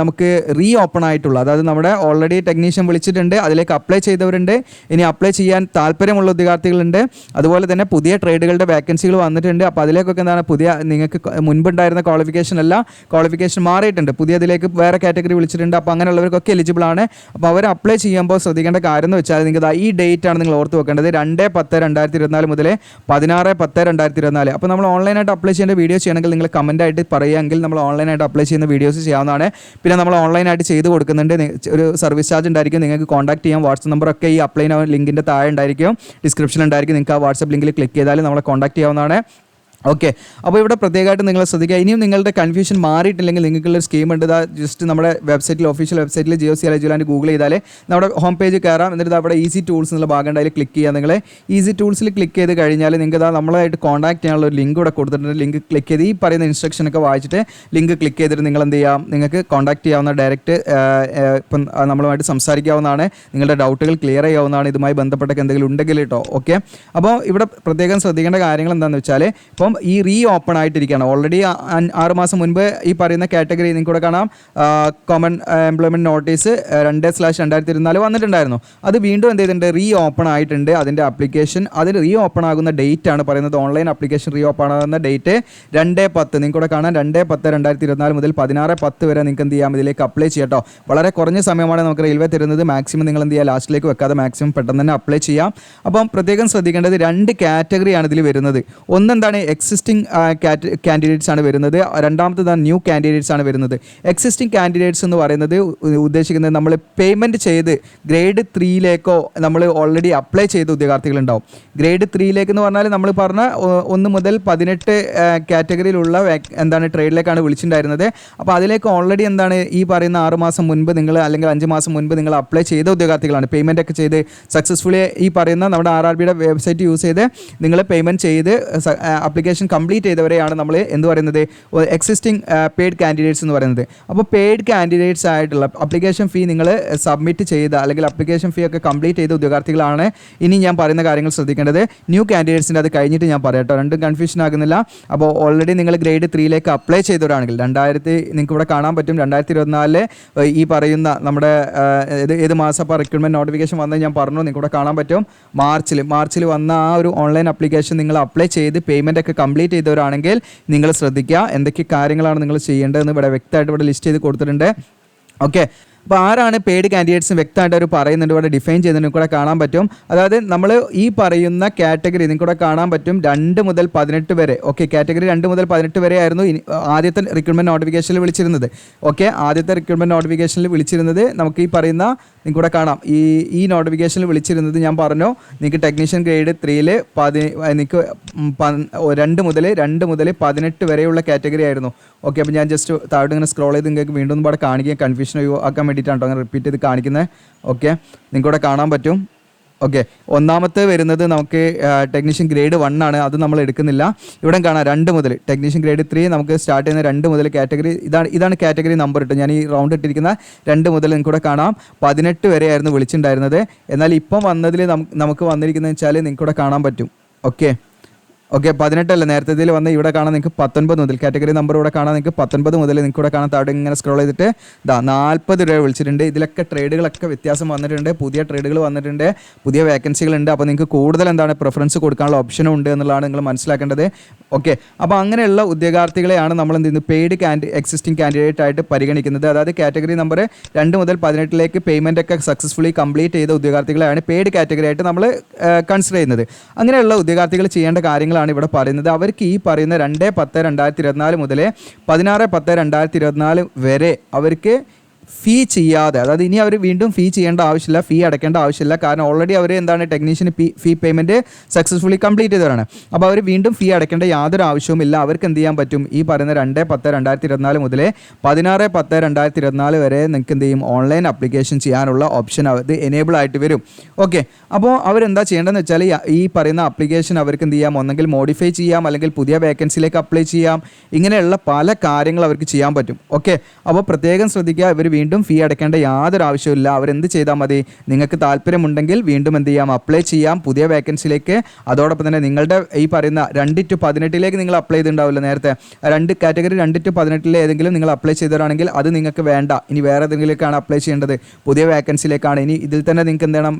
നമുക്ക് റീ ഓപ്പൺ ആയിട്ടുള്ള, അതായത് നമ്മുടെ ഓൾറെഡി ടെക്നീഷ്യൻ വിളിച്ചിട്ടുണ്ട്, അതിലേക്ക് അപ്ലൈ ചെയ്തവരുണ്ട്, ഇനി അപ്ലൈ ചെയ്യാൻ താല്പര്യമുള്ള ഉദ്യോഗാർത്ഥികളുണ്ട്. അതുപോലെ തന്നെ പുതിയ ട്രേഡുകളുടെ വേക്കൻസികൾ വന്നിട്ടുണ്ട്. അപ്പോൾ അതിലേക്കൊക്കെ എന്താണ് പുതിയ നിങ്ങൾക്ക് മുൻപുണ്ടായിരുന്ന ക്വാളിഫിക്കേഷൻ മാറിയിട്ടുണ്ട്, പുതിയതിലേക്ക് വേറെ കാറ്റഗറി വിളിച്ചിട്ടുണ്ട്. അപ്പോൾ അങ്ങനെയുള്ളവർക്കൊക്കെ എലിജിബിൾ ആണ്. അപ്പോൾ അവർ അപ്ലൈ ചെയ്യുമ്പോൾ ശ്രദ്ധിക്കേണ്ട കാര്യം എന്ന് വെച്ചാൽ നിങ്ങൾക്ക് ഈ ഡേറ്റ് ആണ് നിങ്ങൾ ഓർത്ത് വെക്കേണ്ടത്. 2/10/2024 മുതൽ 16/10/2024. അപ്പോൾ നമ്മൾ ഓൺലൈനായിട്ട് അപ്ലൈ ചെയ്യേണ്ട വീഡിയോ ചെയ്യണമെങ്കിൽ നിങ്ങൾ കമൻറ്റായിട്ട് പറയുകയെങ്കിൽ നമ്മൾ ഓൺലൈനായിട്ട് അപ്ലൈ ചെയ്യുന്ന വീഡിയോസ് ചെയ്യാവുന്നതാണ്. പിന്നെ നമ്മൾ ഓൺലൈനായിട്ട് ചെയ്ത് കൊടുക്കുന്നുണ്ട്. ഒരു സർവീസ് ചാർജ് ഉണ്ടായിരിക്കും. നിങ്ങൾക്ക് കോൺടാക്ട് ചെയ്യാം. വാട്സപ്പ് നമ്പറൊക്കെ ഈ അപ്ലൈ ലിങ്കിൻ്റെ താഴെ ഉണ്ടായിരിക്കും, ഡിസ്ക്രിപ്ഷനിൽ ഉണ്ടായിരിക്കും. നിങ്ങൾക്ക് ആ വാട്സപ്പ് ലിങ്കിൽ ക്ലിക്ക് ചെയ്താൽ നമ്മളെ കോൺടാക്ട് ചെയ്യാവുന്നതാണ്. ഓക്കെ. അപ്പോൾ ഇവിടെ പ്രത്യേകമായിട്ട് നിങ്ങൾ ശ്രദ്ധിക്കുക. ഇനിയും നിങ്ങളുടെ കൺഫ്യൂഷൻ മാറിയിട്ടില്ലെങ്കിൽ നിങ്ങൾക്കുള്ളൊരു സ്കീം ഉണ്ട്. ജസ്റ്റ് നമ്മുടെ വെബ്സൈറ്റിൽ, ഒഫീഷ്യൽ വെബ്സൈറ്റിൽ JioCLH ലാൻഡ് ഗൂഗിൾ ചെയ്താൽ നമ്മുടെ ഹോം പേജ് കയറാം. എന്നിട്ട് അവിടെ ഈസി ടൂൾസ് എന്നുള്ള ഭാഗം ഉണ്ട്, അതിൽ ക്ലിക്ക് ചെയ്യുക. നിങ്ങൾ ഈസി ടൂൾസിൽ ക്ലിക്ക് ചെയ്ത് കഴിഞ്ഞാൽ നിങ്ങൾക്ക് നമ്മളായിട്ട് കോൺടാക്ട് ചെയ്യാനുള്ള ഒരു ലിങ്ക് ഇവിടെ കൊടുത്തിട്ടുണ്ട്. ലിങ്ക് ക്ലിക്ക് ചെയ്ത് ഈ പറയുന്ന ഇൻസ്ട്രക്ഷനൊക്കെ വായിച്ചിട്ട് ലിങ്ക് ക്ലിക്ക് ചെയ്തിട്ട് നിങ്ങൾ എന്ത് ചെയ്യാം, നിങ്ങൾക്ക് കോൺടാക്ട് ചെയ്യാവുന്ന, ഡയറക്റ്റ് ഇപ്പം നമ്മളുമായിട്ട് സംസാരിക്കാവുന്നതാണ്. നിങ്ങളുടെ ഡൗട്ടുകൾ ക്ലിയർ ചെയ്യാവുന്നതാണ്. ഇതുമായി ബന്ധപ്പെട്ടൊക്കെ എന്തെങ്കിലും ഉണ്ടെങ്കിൽ കേട്ടോ. ഓക്കെ. അപ്പോൾ ഇവിടെ പ്രത്യേകം ശ്രദ്ധിക്കേണ്ട കാര്യങ്ങൾ എന്താണെന്ന് വെച്ചാൽ, ഇപ്പം ഈ റീ ഓപ്പൺ ആയിട്ടിരിക്കുകയാണ്. ഓൾറെഡി 6 മാസം മുൻപ് ഈ പറയുന്ന കാറ്റഗറി നിങ്ങൾക്ക് ഇവിടെ കാണാം, കോമൺ എംപ്ലോയ്മെൻറ്റ് നോട്ടീസ് 2/2024 വന്നിട്ടുണ്ടായിരുന്നു. അത് വീണ്ടും എന്ത് ചെയ്തിട്ടുണ്ട്, റീ ഓപ്പൺ ആയിട്ടുണ്ട്. അതിൻ്റെ ആപ്ലിക്കേഷൻ, അതിൽ റീ ഓപ്പൺ ആകുന്ന ഡേറ്റ് ആണ് പറയുന്നത്. ഓൺലൈൻ ആപ്ലിക്കേഷൻ റീ ഓപ്പൺ ആകുന്ന ഡേറ്റ് 2/10. നിങ്ങൾക്ക് ഇവിടെ കാണാം 2/10/2024 മുതൽ 16/10 വരെ നിങ്ങൾക്ക് എന്ത് ചെയ്യാം, ഇതിലേക്ക് അപ്ലൈ ചെയ്യാം കേട്ടോ. വളരെ കുറഞ്ഞ സമയമാണ് നമുക്ക് റെയിൽവേ തരുന്നത്. മാക്സിമം നിങ്ങൾ എന്ത് ചെയ്യുക, ലാസ്റ്റിലേക്ക് വെക്കാതെ മാക്സിമം പെട്ടെന്ന് തന്നെ അപ്ലൈ ചെയ്യാം. അപ്പം പ്രത്യേകം ശ്രദ്ധിക്കേണ്ടത് 2 കാറ്റഗറിയാണ് ഇതിൽ വരുന്നത്. ഒന്നെന്താണ്, എക്സിസ്റ്റിംഗ് കാൻഡിഡേറ്റ്സ് ആണ് വരുന്നത്. രണ്ടാമത്തേതാണ് ന്യൂ കാൻഡിഡേറ്റ്സ് ആണ് വരുന്നത്. എക്സിസ്റ്റിംഗ് കാൻഡിഡേറ്റ്സ് എന്ന് പറയുന്നത് ഉദ്ദേശിക്കുന്നത് നമ്മൾ പേയ്മെൻറ്റ് ചെയ്ത് ഗ്രേഡ് 3ലേക്കോ നമ്മൾ ഓൾറെഡി അപ്ലൈ ചെയ്ത ഉദ്യോഗാർത്ഥികളുണ്ടാവും. ഗ്രേഡ് 3ലേക്ക് എന്ന് പറഞ്ഞാൽ നമ്മൾ പറഞ്ഞ 1 മുതൽ 18 കാറ്റഗറിയിലുള്ള എന്താണ് ട്രേഡിലേക്കാണ് വിളിച്ചിട്ടുണ്ടായിരുന്നത്. അപ്പോൾ അതിലേക്ക് ഓൾറെഡി എന്താണ് ഈ പറയുന്ന 6 മാസം മുൻപ് നിങ്ങൾ അല്ലെങ്കിൽ 5 മാസം മുൻപ് നിങ്ങൾ അപ്ലൈ ചെയ്ത ഉദ്യോഗാർത്ഥികളാണ്. പേയ്മെൻ്റ് ഒക്കെ ചെയ്ത് സക്സസ്ഫുള്ളി ഈ പറയുന്ന നമ്മുടെ RRBയുടെ വെബ്സൈറ്റ് യൂസ് ചെയ്ത് നിങ്ങൾ പേയ്മെൻറ്റ് ചെയ്ത് ആപ്ലിക്കേഷൻ കംപ്ലീറ്റ് ചെയ്തവരെയാണ് നമ്മൾ എന്ത് പറയുന്നത്, എക്സിസ്റ്റിംഗ് പെയ്ഡ് കാൻഡിഡേറ്റ്സ് എന്ന് പറയുന്നത്. അപ്പോൾ പെയ്ഡ് കാൻഡിഡേറ്റ്സ് ആയിട്ടുള്ള അപ്ലിക്കേഷൻ ഫീ നിങ്ങൾ സബ്മിറ്റ് ചെയ്ത അല്ലെങ്കിൽ അപ്ലിക്കേഷൻ ഫീ ഒക്കെ കംപ്ലീറ്റ് ചെയ്ത ഉദ്യോഗാർത്ഥികളാണ് ഇനി ഞാൻ പറയുന്ന കാര്യങ്ങൾ ശ്രദ്ധിക്കേണ്ടത്. ന്യൂ കാൻഡിഡേറ്റ്സിൻ്റെ അത് കഴിഞ്ഞിട്ട് ഞാൻ പറയാം കേട്ടോ, രണ്ടും കൺഫ്യൂഷൻ ആകുന്നില്ല. അപ്പോൾ ഓൾറെഡി നിങ്ങൾ ഗ്രേഡ് 3ലേക്ക് അപ്ലൈ ചെയ്തവരാണെങ്കിൽ നിങ്ങൾക്ക് ഇവിടെ കാണാൻ പറ്റും 2024 ഈ പറയുന്ന നമ്മുടെ ഏത് മാസം അപ്പോൾ റിക്രൂട്ട്മെൻറ്റ് നോട്ടിഫിക്കേഷൻ വന്നത് ഞാൻ പറഞ്ഞു, നിങ്ങൾക്ക് ഇവിടെ കാണാൻ പറ്റും മാർച്ചിൽ വന്ന ആ ഒരു ഓൺലൈൻ ആപ്ലിക്കേഷൻ നിങ്ങൾ അപ്ലൈ ചെയ്ത് പേയ്മെൻ്റ് ഒക്കെ കംപ്ലീറ്റ് ചെയ്തവരാണെങ്കിൽ നിങ്ങൾ ശ്രദ്ധിക്കുക എന്തൊക്കെ കാര്യങ്ങളാണ് നിങ്ങൾ ചെയ്യേണ്ടതെന്ന് ഇവിടെ വ്യക്തമായിട്ട് ഇവിടെ ലിസ്റ്റ് ചെയ്ത് കൊടുത്തിട്ടുണ്ട്. ഓക്കെ. അപ്പോൾ ആരാണ് പെയ്ഡ് കാൻഡിഡേറ്റ്സ് വ്യക്തമായിട്ട് അവർ പറയുന്നുണ്ട്, ഇവിടെ ഡിഫൈൻ ചെയ്യുന്നുണ്ട്, കൂടെ കാണാൻ പറ്റും. അതായത് നമ്മൾ ഈ പറയുന്ന കാറ്റഗറി നിങ്ങൾക്ക് കൂടെ കാണാൻ പറ്റും 2 മുതൽ 18 വരെ. ഓക്കെ, കാറ്റഗറി 2 മുതൽ 18 വരെ ആയിരുന്നു ആദ്യത്തെ റിക്രൂട്ട്മെൻറ്റ് നോട്ടിഫിക്കേഷനിൽ വിളിച്ചിരുന്നത്. ഓക്കെ, ആദ്യത്തെ റിക്രൂട്ട്മെൻറ്റ് നോട്ടിഫിക്കേഷനിൽ വിളിച്ചിരുന്നത് നമുക്ക് ഈ പറയുന്ന നിങ്ങൾക്ക് കൂടെ കാണാം, ഈ നോട്ടിഫിക്കേഷനിൽ വിളിച്ചിരുന്നത് ഞാൻ പറഞ്ഞു, നിങ്ങൾക്ക് ടെക്നീഷ്യൻ ഗ്രേഡ് 3ൽ നിങ്ങൾക്ക് 2 മുതൽ 18 വരെയുള്ള കാറ്റഗറി ആയിരുന്നു. ഓക്കെ, അപ്പോൾ ഞാൻ ജസ്റ്റ് താഴോട്ട് ഇങ്ങനെ സ്ക്രോൾ ചെയ്ത് നിങ്ങൾക്ക് വീണ്ടും ഒന്നും കാണിക്കുക, കൺഫ്യൂഷൻ ആക്കാൻ വേണ്ടിയിട്ടാണ് അങ്ങനെ റിപ്പീറ്റ് ചെയ്ത് കാണിക്കുന്നത്. ഓക്കെ, നിങ്ങൾക്കിവിടെ കാണാൻ പറ്റും. ഓക്കെ, ഒന്നാമത്തെ വരുന്നത് നമുക്ക് ടെക്നീഷ്യൻ ഗ്രേഡ് 1 ആണ്, അത് നമ്മൾ എടുക്കുന്നില്ല. ഇവിടെ കാണാം 2 മുതൽ ടെക്നീഷ്യൻ ഗ്രേഡ് 3 നമുക്ക് സ്റ്റാർട്ട് ചെയ്യുന്ന 2 മുതൽ കാറ്റഗറി ഇതാണ് കാറ്റഗറി നമ്പർ ഇട്ട് ഞാൻ ഈ റൗണ്ട് ഇട്ടിരിക്കുന്ന 2 മുതൽ നിങ്ങൾക്കിവിടെ കാണാം 18 വരെ ആയിരുന്നു വിളിച്ചിട്ടുണ്ടായിരുന്നത്. എന്നാൽ ഇപ്പം വന്നതിൽ നമുക്ക് വന്നിരിക്കുന്നത് വെച്ചാൽ നിങ്ങൾക്കിവിടെ കാണാൻ പറ്റും. ഓക്കെ, 18 അല്ല, നേരത്തെ ഇതിൽ വന്ന് ഇവിടെ കാണാൻ നിങ്ങൾക്ക് 19 മുതൽ കാറ്റഗറി നമ്പർ ഇവിടെ കാണാൻ നിങ്ങൾക്ക് 19 മുതൽ നിങ്ങൾക്ക് ഇവിടെ കാണാൻ താഴെ ഇങ്ങനെ സ്ക്രോൾ ചെയ്തിട്ട് 40 രൂപ വിളിച്ചിട്ടുണ്ട്. ഇതിലൊക്കെ ട്രേഡുകളൊക്കെ വ്യത്യാസം വന്നിട്ടുണ്ട്, പുതിയ ട്രേഡുകൾ വന്നിട്ടുണ്ട്, പുതിയ വേക്കൻസികളുണ്ട്. അപ്പോൾ നിങ്ങൾക്ക് കൂടുതൽ എന്താണ് പ്രിഫറൻസ് കൊടുക്കാനുള്ള ഓപ്ഷനും ഉണ്ട് എന്നുള്ളതാണ് നിങ്ങൾ മനസ്സിലാക്കേണ്ടത്. ഓക്കെ, അപ്പോൾ അങ്ങനെയുള്ള ഉദ്യോഗാർത്ഥികളെയാണ് നമ്മൾ എന്ത് ചെയ്യുന്നത്, പെയ്ഡ് എക്സിസ്റ്റിംഗ് കാൻഡിഡേറ്റ് ആയിട്ട് പരിഗണിക്കുന്നത്. അതായത് കാറ്റഗറി നമ്പർ 2 മുതൽ 18ലേക്ക് പേയ്മെൻ്റ് ഒക്കെ സക്സസ്ഫുള്ളി കംപ്ലീറ്റ് ചെയ്ത ഉദ്യോഗാർത്ഥികളെയാണ് പെയ്ഡ് കാറ്റഗറി ആയിട്ട് നമ്മൾ കൺസിഡർ ചെയ്യുന്നത്. അങ്ങനെയുള്ള ഉദ്യോഗാർത്ഥികൾ ചെയ്യേണ്ട കാര്യങ്ങളാണ് ഇവിടെ പറയുന്നത്. അവർക്ക് ഈ പറയുന്ന 2/10/2024 മുതൽ 16/10/2024 വരെ അവർക്ക് ഫീ ചെയ്യാതെ, അതായത് ഇനി അവർ വീണ്ടും ഫീ ചെയ്യേണ്ട ആവശ്യമില്ല, ഫീ അടയ്ക്കേണ്ട ആവശ്യമില്ല. കാരണം ഓൾറെഡി അവർ എന്താണ് ടെക്നീഷ്യന് ഫീ പേയ്മെൻറ്റ് സക്സസ്ഫുള്ളി കംപ്ലീറ്റ് ചെയ്തവരാണ്. അപ്പോൾ അവർ വീണ്ടും ഫീ അടയ്ക്കേണ്ട യാതൊരു ആവശ്യവുമില്ല. അവർക്ക് എന്ത് ചെയ്യാൻ പറ്റും, ഈ പറയുന്ന 2/10/2024 മുതൽ 16/10/2024 വരെ നിങ്ങൾക്ക് എന്ത് ചെയ്യും, ഓൺലൈൻ ആപ്ലിക്കേഷൻ ചെയ്യാനുള്ള ഓപ്ഷൻ അത് എനേബിൾ ആയിട്ട് വരും. ഓക്കെ, അപ്പോൾ അവരെന്താ ചെയ്യേണ്ടതെന്ന് വെച്ചാൽ ഈ പറയുന്ന ആപ്ലിക്കേഷൻ അവർക്ക് എന്ത് ചെയ്യാം, ഒന്നെങ്കിൽ മോഡിഫൈ ചെയ്യാം, അല്ലെങ്കിൽ പുതിയ വേക്കൻസിയിലേക്ക് അപ്ലൈ ചെയ്യാം. ഇങ്ങനെയുള്ള പല കാര്യങ്ങൾ അവർക്ക് ചെയ്യാൻ പറ്റും. ഓക്കെ, അപ്പോൾ പ്രത്യേകം ശ്രദ്ധിക്കുക, ഇവർ വീണ്ടും ഫീ അടയ്ക്കേണ്ട യാതൊരു ആവശ്യമില്ല. അവരെന്ത് ചെയ്താൽ മതി, നിങ്ങൾക്ക് താല്പര്യമുണ്ടെങ്കിൽ വീണ്ടും എന്ത് ചെയ്യാം, അപ്ലൈ ചെയ്യാം പുതിയ വേക്കൻസിയിലേക്ക്. അതോടൊപ്പം തന്നെ നിങ്ങളുടെ ഈ പറയുന്ന 2 to 18 നിങ്ങൾ അപ്ലൈ ചെയ്തിട്ടുണ്ടാവില്ല നേരത്തെ, കാറ്റഗറി 2 to 18 ഏതെങ്കിലും നിങ്ങൾ അപ്ലൈ ചെയ്തവരാണെങ്കിൽ അത് നിങ്ങൾക്ക് വേണ്ട, ഇനി വേറെ ഏതെങ്കിലുമൊക്കെയാണ് അപ്ലൈ ചെയ്യേണ്ടത്, പുതിയ വേക്കൻസിയിലേക്കാണ്, ഇനി ഇതിൽ തന്നെ നിങ്ങൾക്ക് എന്ത് ചെയ്യണം,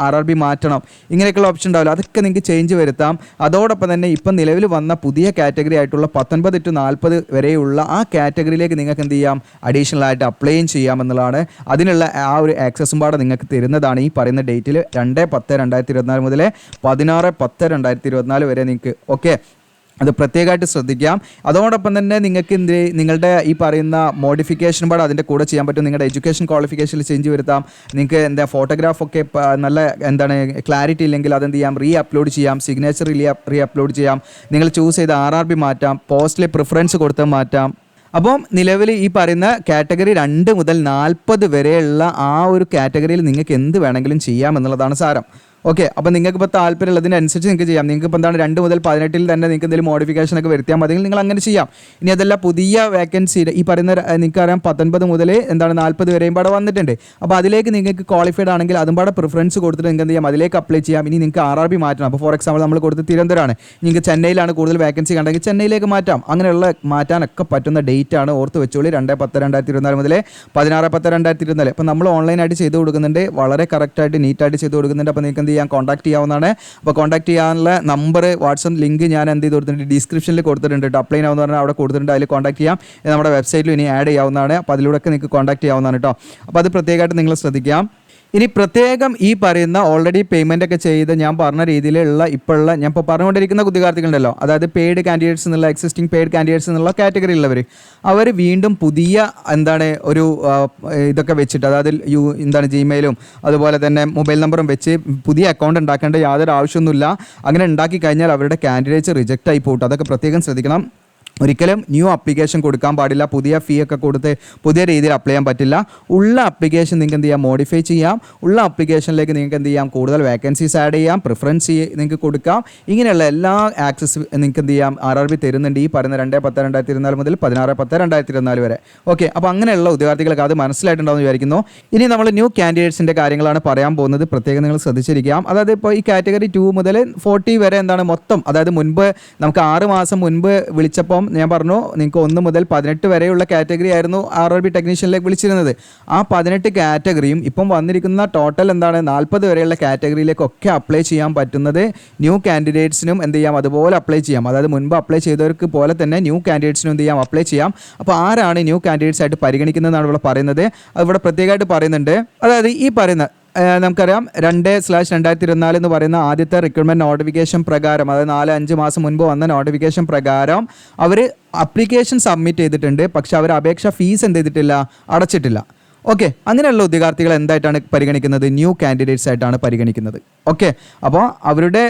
RRB മാറ്റണം, ഇങ്ങനെയൊക്കെയുള്ള ഓപ്ഷൻ ഉണ്ടാവില്ല, അതൊക്കെ നിങ്ങൾക്ക് ചേഞ്ച് വരുത്താം. അതോടൊപ്പം തന്നെ ഇപ്പം നിലവിൽ വന്ന പുതിയ കാറ്റഗറി ആയിട്ടുള്ള 19 to 40 വരെയുള്ള ആ കാറ്റഗറിയിലേക്ക് നിങ്ങൾക്ക് എന്ത് ചെയ്യാം, അഡീഷണൽ ആയിട്ട് അപ്ലൈ ചെയ്യാമെന്നുള്ളതാണ്. അതിനുള്ള ആ ഒരു ആക്സസും പാടെ നിങ്ങൾക്ക് തരുന്നതാണ് ഈ പറയുന്ന ഡേറ്റിൽ 2/10/2024 മുതൽ 16/10/2024 വരെ നിങ്ങൾക്ക്. ഓക്കെ, അത് പ്രത്യേകമായിട്ട് ശ്രദ്ധിക്കാം. അതോടൊപ്പം തന്നെ നിങ്ങൾക്ക് നിങ്ങളുടെ ഈ പറയുന്ന മോഡിഫിക്കേഷൻ പാട് അതിൻ്റെ കൂടെ ചെയ്യാൻ പറ്റും. നിങ്ങളുടെ എഡ്യൂക്കേഷൻ ക്വാളിഫിക്കേഷനിൽ ചേഞ്ച് വരുത്താം. നിങ്ങൾക്ക് എന്താ ഫോട്ടോഗ്രാഫൊക്കെ നല്ല എന്താണ് ക്ലാരിറ്റി ഇല്ലെങ്കിൽ അതെന്ത് ചെയ്യാം, അപ്ലോഡ് ചെയ്യാം. സിഗ്നേച്ചർ അപ്ലോഡ് ചെയ്യാം. നിങ്ങൾ ചൂസ് ചെയ്ത RRB മാറ്റാം. പോസ്റ്റിലെ പ്രിഫറൻസ് കൊടുത്ത് മാറ്റാം. അപ്പം നിലവിൽ ഈ പറയുന്ന കാറ്റഗറി 2 മുതൽ 40 വരെയുള്ള ആ ഒരു കാറ്റഗറിയിൽ നിങ്ങൾക്ക് എന്ത് വേണമെങ്കിലും ചെയ്യാം എന്നുള്ളതാണ് സാരം. ഓക്കെ, അപ്പോൾ നിങ്ങൾക്ക് ഇപ്പോൾ താല്പര്യമുള്ളതിനനുസരിച്ച് നിങ്ങൾക്ക് ചെയ്യാം. നിങ്ങൾക്ക് ഇപ്പോൾ എന്താണ് 2 മുതൽ 18 തന്നെ നിങ്ങൾക്ക് എന്തെങ്കിലും മോഡിഫിക്കേഷനൊക്കെ വരുത്തിയാൽ മതി, നിങ്ങൾ അങ്ങനെ ചെയ്യാം. ഇനി അതല്ല പുതിയ വേക്കൻസി ഈ പറയുന്ന നിങ്ങൾക്കറിയാം 19 മുതൽ എന്താണ് 40 വരെയും പാടെ വന്നിട്ടുണ്ട്. അപ്പോൾ അതിലേക്ക് നിങ്ങൾക്ക് ക്വാളിഫൈഡ് ആണെങ്കിൽ അതും പാടെ പ്രിഫറൻസ് കൊടുത്തിട്ട് നിങ്ങൾക്ക് എന്ത് ചെയ്യാം, അതിലേക്ക് അപ്ലൈ ചെയ്യാം. ഇനി നിങ്ങൾക്ക് RRB മാറ്റണം. അപ്പോൾ ഫോർ എക്സാമ്പിൾ നമ്മൾ കൊടുത്ത് തിരുവനന്തപുരമാണ്, നിങ്ങൾക്ക് ചെന്നൈയിലാണ് കൂടുതൽ വേക്കൻസി കണ്ടെങ്കിൽ ചെന്നൈയിലേക്ക് മാറ്റാം. അങ്ങനെയുള്ള മാറ്റാനൊക്കെ പറ്റുന്ന ഡേറ്റ് ആണ്, ഓർത്ത് വെച്ചോളി. 2/10/2024 മുതൽ 16/10/2024. അപ്പോൾ നമ്മൾ ഓൺലൈനായിട്ട് ചെയ്ത് കൊടുക്കുന്നുണ്ട്, വളരെ കറക്റ്റായിട്ട് നീറ്റായിട്ട് ചെയ്ത് കൊടുക്കുന്നുണ്ട്. അപ്പോൾ നിങ്ങൾക്ക് ചെയ്യാൻ കോൺടാക്ട് ചെയ്യാവുന്നതാണ്. അപ്പോൾ കോൺടാക്ട് ചെയ്യാനുള്ള നമ്പർ വാട്സപ്പ് ലിങ്ക് ഞാൻ എന്ത് ചെയ്ത് കൊടുത്തിട്ടുണ്ട്, ഡിസ്ക്രിപ്ഷനിൽ കൊടുത്തിട്ടുണ്ട്. അപ്ലൈ ആവുന്ന പറഞ്ഞാൽ അവിടെ കൊടുത്തിട്ടുണ്ട്, അതിൽ കോൺടാക്ട് ചെയ്യാം. നമ്മുടെ വെബ്സൈറ്റിൽ ഇനി ആഡ് ചെയ്യാവുന്നതാണ്. അപ്പോൾ അതിലൂടെയൊക്കെ നിങ്ങൾക്ക് കോൺടാക്ട് ചെയ്യാവുന്നതാണ് കേട്ടോ. അപ്പോൾ അത് പ്രത്യേകമായിട്ട് നിങ്ങൾ ശ്രദ്ധിക്കാം. ഇനി പ്രത്യേകം ഈ പറയുന്ന ഓൾറെഡി പേയ്മെൻ്റ് ഒക്കെ ചെയ്ത് ഞാൻ പറഞ്ഞ രീതിയിലുള്ള ഇപ്പോഴുള്ള ഞാൻ ഇപ്പോൾ പറഞ്ഞുകൊണ്ടിരിക്കുന്ന ഉദ്യോഗാർത്ഥികളുണ്ടല്ലോ, അതായത് പെയ്ഡ് കാൻഡിഡേറ്റ്സ് എന്നുള്ള എക്സിസ്റ്റിംഗ് പെയ്ഡ് കാൻഡിഡേറ്റ്സ് എന്നുള്ള കാറ്റഗറി ഉള്ളവർ, അവർ വീണ്ടും പുതിയ എന്താണ് ഒരു ഇതൊക്കെ വെച്ചിട്ട്, അതായത് എന്താണ് ജിമെയിലും അതുപോലെ തന്നെ മൊബൈൽ നമ്പറും വെച്ച് പുതിയ അക്കൗണ്ട് ഉണ്ടാക്കേണ്ട യാതൊരു ആവശ്യമൊന്നുമില്ല. അങ്ങനെ ഉണ്ടാക്കി കഴിഞ്ഞാൽ അവരുടെ കാൻഡിഡേറ്റ്സ് റിജക്റ്റ് ആയി പോകും. അതൊക്കെ പ്രത്യേകം ശ്രദ്ധിക്കണം. ഒരിക്കലും ന്യൂ ആപ്ലിക്കേഷൻ കൊടുക്കാൻ പാടില്ല. പുതിയ ഫീ ഒക്കെ കൊടുത്ത് പുതിയ രീതിയിൽ അപ്ലൈ ചെയ്യാൻ പറ്റില്ല. ഉള്ള ആപ്ലിക്കേഷൻ നിങ്ങൾക്ക് എന്ത് ചെയ്യാം, മോഡിഫൈ ചെയ്യാം. ഉള്ള ആപ്ലിക്കേഷനിലേക്ക് നിങ്ങൾക്ക് എന്ത് ചെയ്യാം, കൂടുതൽ വേക്കൻസീസ് ആഡ് ചെയ്യാം, പ്രിഫറൻസ് നിങ്ങൾക്ക് കൊടുക്കാം. ഇങ്ങനെയുള്ള എല്ലാ ആക്സസ് നിങ്ങൾക്ക് എന്ത് ചെയ്യാം, RRB തരുന്നുണ്ട്. ഈ പറയുന്ന 2/10/2024 മുതൽ 16/10/2024 വരെ. ഓക്കെ, അപ്പോൾ അങ്ങനെയുള്ള ഉദ്യോഗാർത്ഥികൾക്ക് അത് മനസ്സിലായിട്ടുണ്ടാവുമെന്ന് വിചാരിക്കുന്നു. ഇനി നമ്മൾ ന്യൂ കാൻഡിഡേറ്റ്സിൻ്റെ കാര്യങ്ങളാണ് പറയാൻ പോകുന്നത്. പ്രത്യേകം നിങ്ങൾ ശ്രദ്ധിച്ചിരിക്കാം. അതായത് ഇപ്പോൾ ഈ കാറ്റഗറി 2 മുതൽ 40 വരെ എന്താണ് മൊത്തം, അതായത് മുൻപ് നമുക്ക് 6 മാസം മുൻപ് വിളിച്ചപ്പം ഞാൻ പറഞ്ഞു നിങ്ങൾക്ക് 1 മുതൽ 18 വരെയുള്ള കാറ്റഗറി ആയിരുന്നു RRB ടെക്നീഷ്യനിലേക്ക് വിളിച്ചിരുന്നത്. ആ 18 കാറ്റഗറിയും ഇപ്പം വന്നിരിക്കുന്ന ടോട്ടൽ എന്താണ് 40 വരെയുള്ള കാറ്റഗറിയിലേക്കൊക്കെ അപ്ലൈ ചെയ്യാൻ പറ്റുന്നത് ന്യൂ കാൻഡിഡേറ്റ്സിനും എന്ത് ചെയ്യാം, അതുപോലെ അപ്ലൈ ചെയ്യാം. അതായത് മുൻപ് അപ്ലൈ ചെയ്തവർക്ക് പോലെ തന്നെ ന്യൂ കാൻഡിഡേറ്റ്സിനും എന്ത് ചെയ്യാം, അപ്ലൈ ചെയ്യാം. അപ്പോൾ ആരാണ് ന്യൂ കാൻഡിഡേറ്റ്സ് ആയിട്ട് പരിഗണിക്കുന്നതെന്നാണ് ഇവിടെ പറയുന്നത്. അത് ഇവിടെ പ്രത്യേകമായിട്ട് പറയുന്നുണ്ട്. അതായത് ഈ പറയുന്ന നമുക്കറിയാം 2/2024 എന്ന് പറയുന്ന ആദ്യത്തെ റിക്രൂട്ട്മെൻറ്റ് നോട്ടിഫിക്കേഷൻ പ്രകാരം, അതായത് 4-5 മാസം മുൻപ് വന്ന നോട്ടിഫിക്കേഷൻ പ്രകാരം അവർ അപ്ലിക്കേഷൻ സബ്മിറ്റ് ചെയ്തിട്ടുണ്ട്. പക്ഷെ അവർ അപേക്ഷ ഫീസ് എന്ത് ചെയ്തിട്ടില്ല, അടച്ചിട്ടില്ല. ഓക്കെ, അങ്ങനെയുള്ള ഉദ്യോഗാർത്ഥികൾ എന്തായിട്ടാണ് പരിഗണിക്കുന്നത്, ന്യൂ കാൻഡിഡേറ്റ്സ് ആയിട്ടാണ് പരിഗണിക്കുന്നത്. ഓക്കെ, അപ്പോൾ അവരുടെ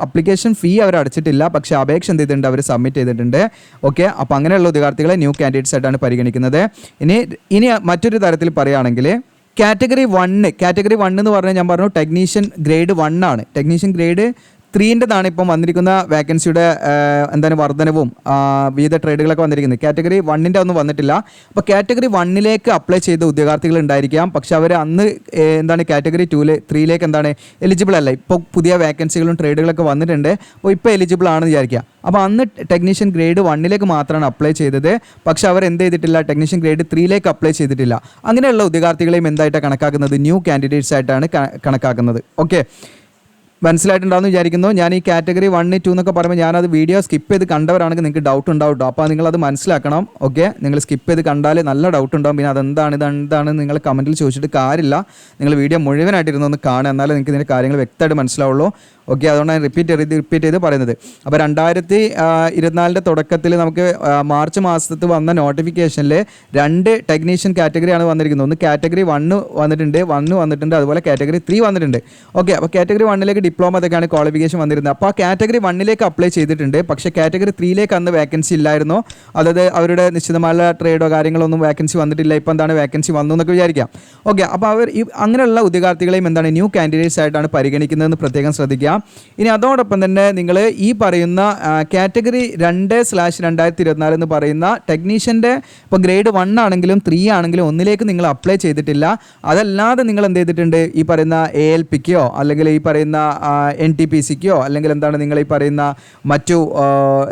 അപ്ലിക്കേഷൻ ഫീ അവർ അടച്ചിട്ടില്ല, പക്ഷേ അപേക്ഷ എന്ത് ചെയ്തിട്ടുണ്ട്, അവർ സബ്മിറ്റ് ചെയ്തിട്ടുണ്ട്. ഓക്കെ, അപ്പോൾ അങ്ങനെയുള്ള ഉദ്യോഗാർത്ഥികളെ ന്യൂ കാൻഡിഡേറ്റ്സ് ആയിട്ടാണ് പരിഗണിക്കുന്നത്. ഇനി മറ്റൊരു തരത്തിൽ പറയുകയാണെങ്കിൽ കാറ്റഗറി 1 എന്ന് പറഞ്ഞാൽ ഞാൻ പറഞ്ഞു ടെക്നീഷ്യൻ ഗ്രേഡ് 1 ആണ്. ടെക്നീഷ്യൻ ഗ്രേഡ് 3-ൻ്റെതാണ് ഇപ്പം വന്നിരിക്കുന്ന വേക്കൻസിയുടെ എന്താണ് വർധനവും വിവിധ ട്രേഡുകളൊക്കെ വന്നിരിക്കുന്നത്. കാറ്റഗറി 1-ൻ്റെ ഒന്നും വന്നിട്ടില്ല. അപ്പോൾ കാറ്റഗറി 1-ലേക്ക് അപ്ലൈ ചെയ്ത ഉദ്യോഗാർത്ഥികൾ ഉണ്ടായിരിക്കാം. പക്ഷെ അവർ അന്ന് എന്താണ് കാറ്റഗറി 3-ലേക്ക് എന്താണ് എലിജിബിൾ അല്ല. ഇപ്പോൾ പുതിയ വേക്കൻസികളും ട്രേഡുകളൊക്കെ വന്നിട്ടുണ്ട്. അപ്പോൾ ഇപ്പോൾ എലിജിബിൾ ആണെന്ന് വിചാരിക്കുക. അപ്പോൾ അന്ന് ടെക്നീഷ്യൻ ഗ്രേഡ് 1-ലേക്ക് മാത്രമാണ് അപ്ലൈ ചെയ്തത്. പക്ഷെ അവർ എന്ത് ചെയ്തിട്ടില്ല, ടെക്നീഷ്യൻ ഗ്രേഡ് 3-ലേക്ക് അപ്ലൈ ചെയ്തിട്ടില്ല. അങ്ങനെയുള്ള ഉദ്യോഗാർത്ഥികളെയും എന്തായിട്ടാണ് കണക്കാക്കുന്നത്, ന്യൂ കാൻഡിഡേറ്റ്സ് ആയിട്ടാണ് കണക്കാക്കുന്നത്. ഓക്കെ, മനസ്സിലായിട്ടുണ്ടാവുമെന്ന് വിചാരിക്കുന്നു. ഞാൻ ഈ കാറ്റഗറി 1, 2 എന്നൊക്കെ പറയുമ്പോൾ ഞാനത് വീഡിയോ സ്കിപ്പ് ചെയ്ത് കണ്ടവരാണെങ്കിൽ നിങ്ങൾക്ക് ഡൗട്ട് ഉണ്ടാവും കേട്ടോ. അപ്പോൾ നിങ്ങളത് മനസ്സിലാക്കണം. ഓക്കെ, നിങ്ങൾ സ്കിപ്പ് ചെയ്ത് കണ്ടാൽ നല്ല ഡൗട്ട് ഉണ്ടാവും. പിന്നെ ഇതെന്താണ് നിങ്ങൾ കമൻറ്റിൽ ചോദിച്ചിട്ട് കാര്യമില്ല. നിങ്ങൾ വീഡിയോ മുഴുവനായിട്ടിരുന്നൊന്ന് കാണുക, എന്നാലേ നിങ്ങൾക്ക് ഇതിൻ്റെ കാര്യങ്ങൾ വ്യക്തമായിട്ട് മനസ്സിലാവുള്ളൂ. ഓക്കെ, അതുകൊണ്ടാണ് റിപ്പീറ്റ് ചെയ്ത് പറയുന്നത്. അപ്പോൾ 2024 തുടക്കത്തിൽ നമുക്ക് മാർച്ച് മാസത്ത് വന്ന നോട്ടിഫിക്കേഷനിൽ 2 ടെക്നീഷ്യൻ കാറ്റഗറിയാണ് വന്നിരിക്കുന്നത്. ഒന്ന് കാറ്റഗറി 1 വന്നിട്ടുണ്ട്, അതുപോലെ കാറ്റഗറി 3 വന്നിട്ടുണ്ട്. ഓക്കെ, അപ്പോൾ കാറ്റഗറി 1-ലേക്ക് ഡിപ്ലോമ അതൊക്കെയാണ് ക്വാളിഫിക്കേഷൻ വന്നിരുന്നത്. അപ്പോൾ ആ കാറ്റഗറി 1-ലേക്ക് അപ്ലൈ ചെയ്തിട്ടുണ്ട്. പക്ഷേ കാറ്റഗറി 3-ലേക്ക് അന്ന് വേക്കൻസി ഇല്ലായിരുന്നു. അതായത് അവരുടെ നിശ്ചിതമായ ട്രേഡോ കാര്യങ്ങളൊന്നും വേക്കൻസി വന്നിട്ടില്ല. ഇപ്പോൾ എന്താണ് വേക്കൻസി വന്നു എന്നൊക്കെ വിചാരിക്കാം. ഓക്കെ, അപ്പോൾ അവർ അങ്ങനെയുള്ള ഉദ്യോഗാർത്ഥികളെയും എന്താണ് ന്യൂ കാൻഡിഡേറ്റ്സ് ആയിട്ടാണ് പരിഗണിക്കുന്നതെന്ന് പ്രത്യേകം ശ്രദ്ധിക്കുക. ഇനി അതോടൊപ്പം തന്നെ നിങ്ങൾ ഈ പറയുന്ന കാറ്റഗറി 2/2024 എന്ന് പറയുന്ന ടെക്നീഷ്യൻ്റെ ഇപ്പോൾ ഗ്രേഡ് 1 ആണെങ്കിലും 3 ആണെങ്കിലും ഒന്നിലേക്ക് നിങ്ങൾ അപ്ലൈ ചെയ്തിട്ടില്ല. അതല്ലാതെ നിങ്ങൾ എന്ത് ചെയ്തിട്ടുണ്ട്, ഈ പറയുന്ന ALPക്കോ അല്ലെങ്കിൽ ഈ പറയുന്ന NTPCക്കോ അല്ലെങ്കിൽ എന്താണ് നിങ്ങൾ ഈ പറയുന്ന മറ്റു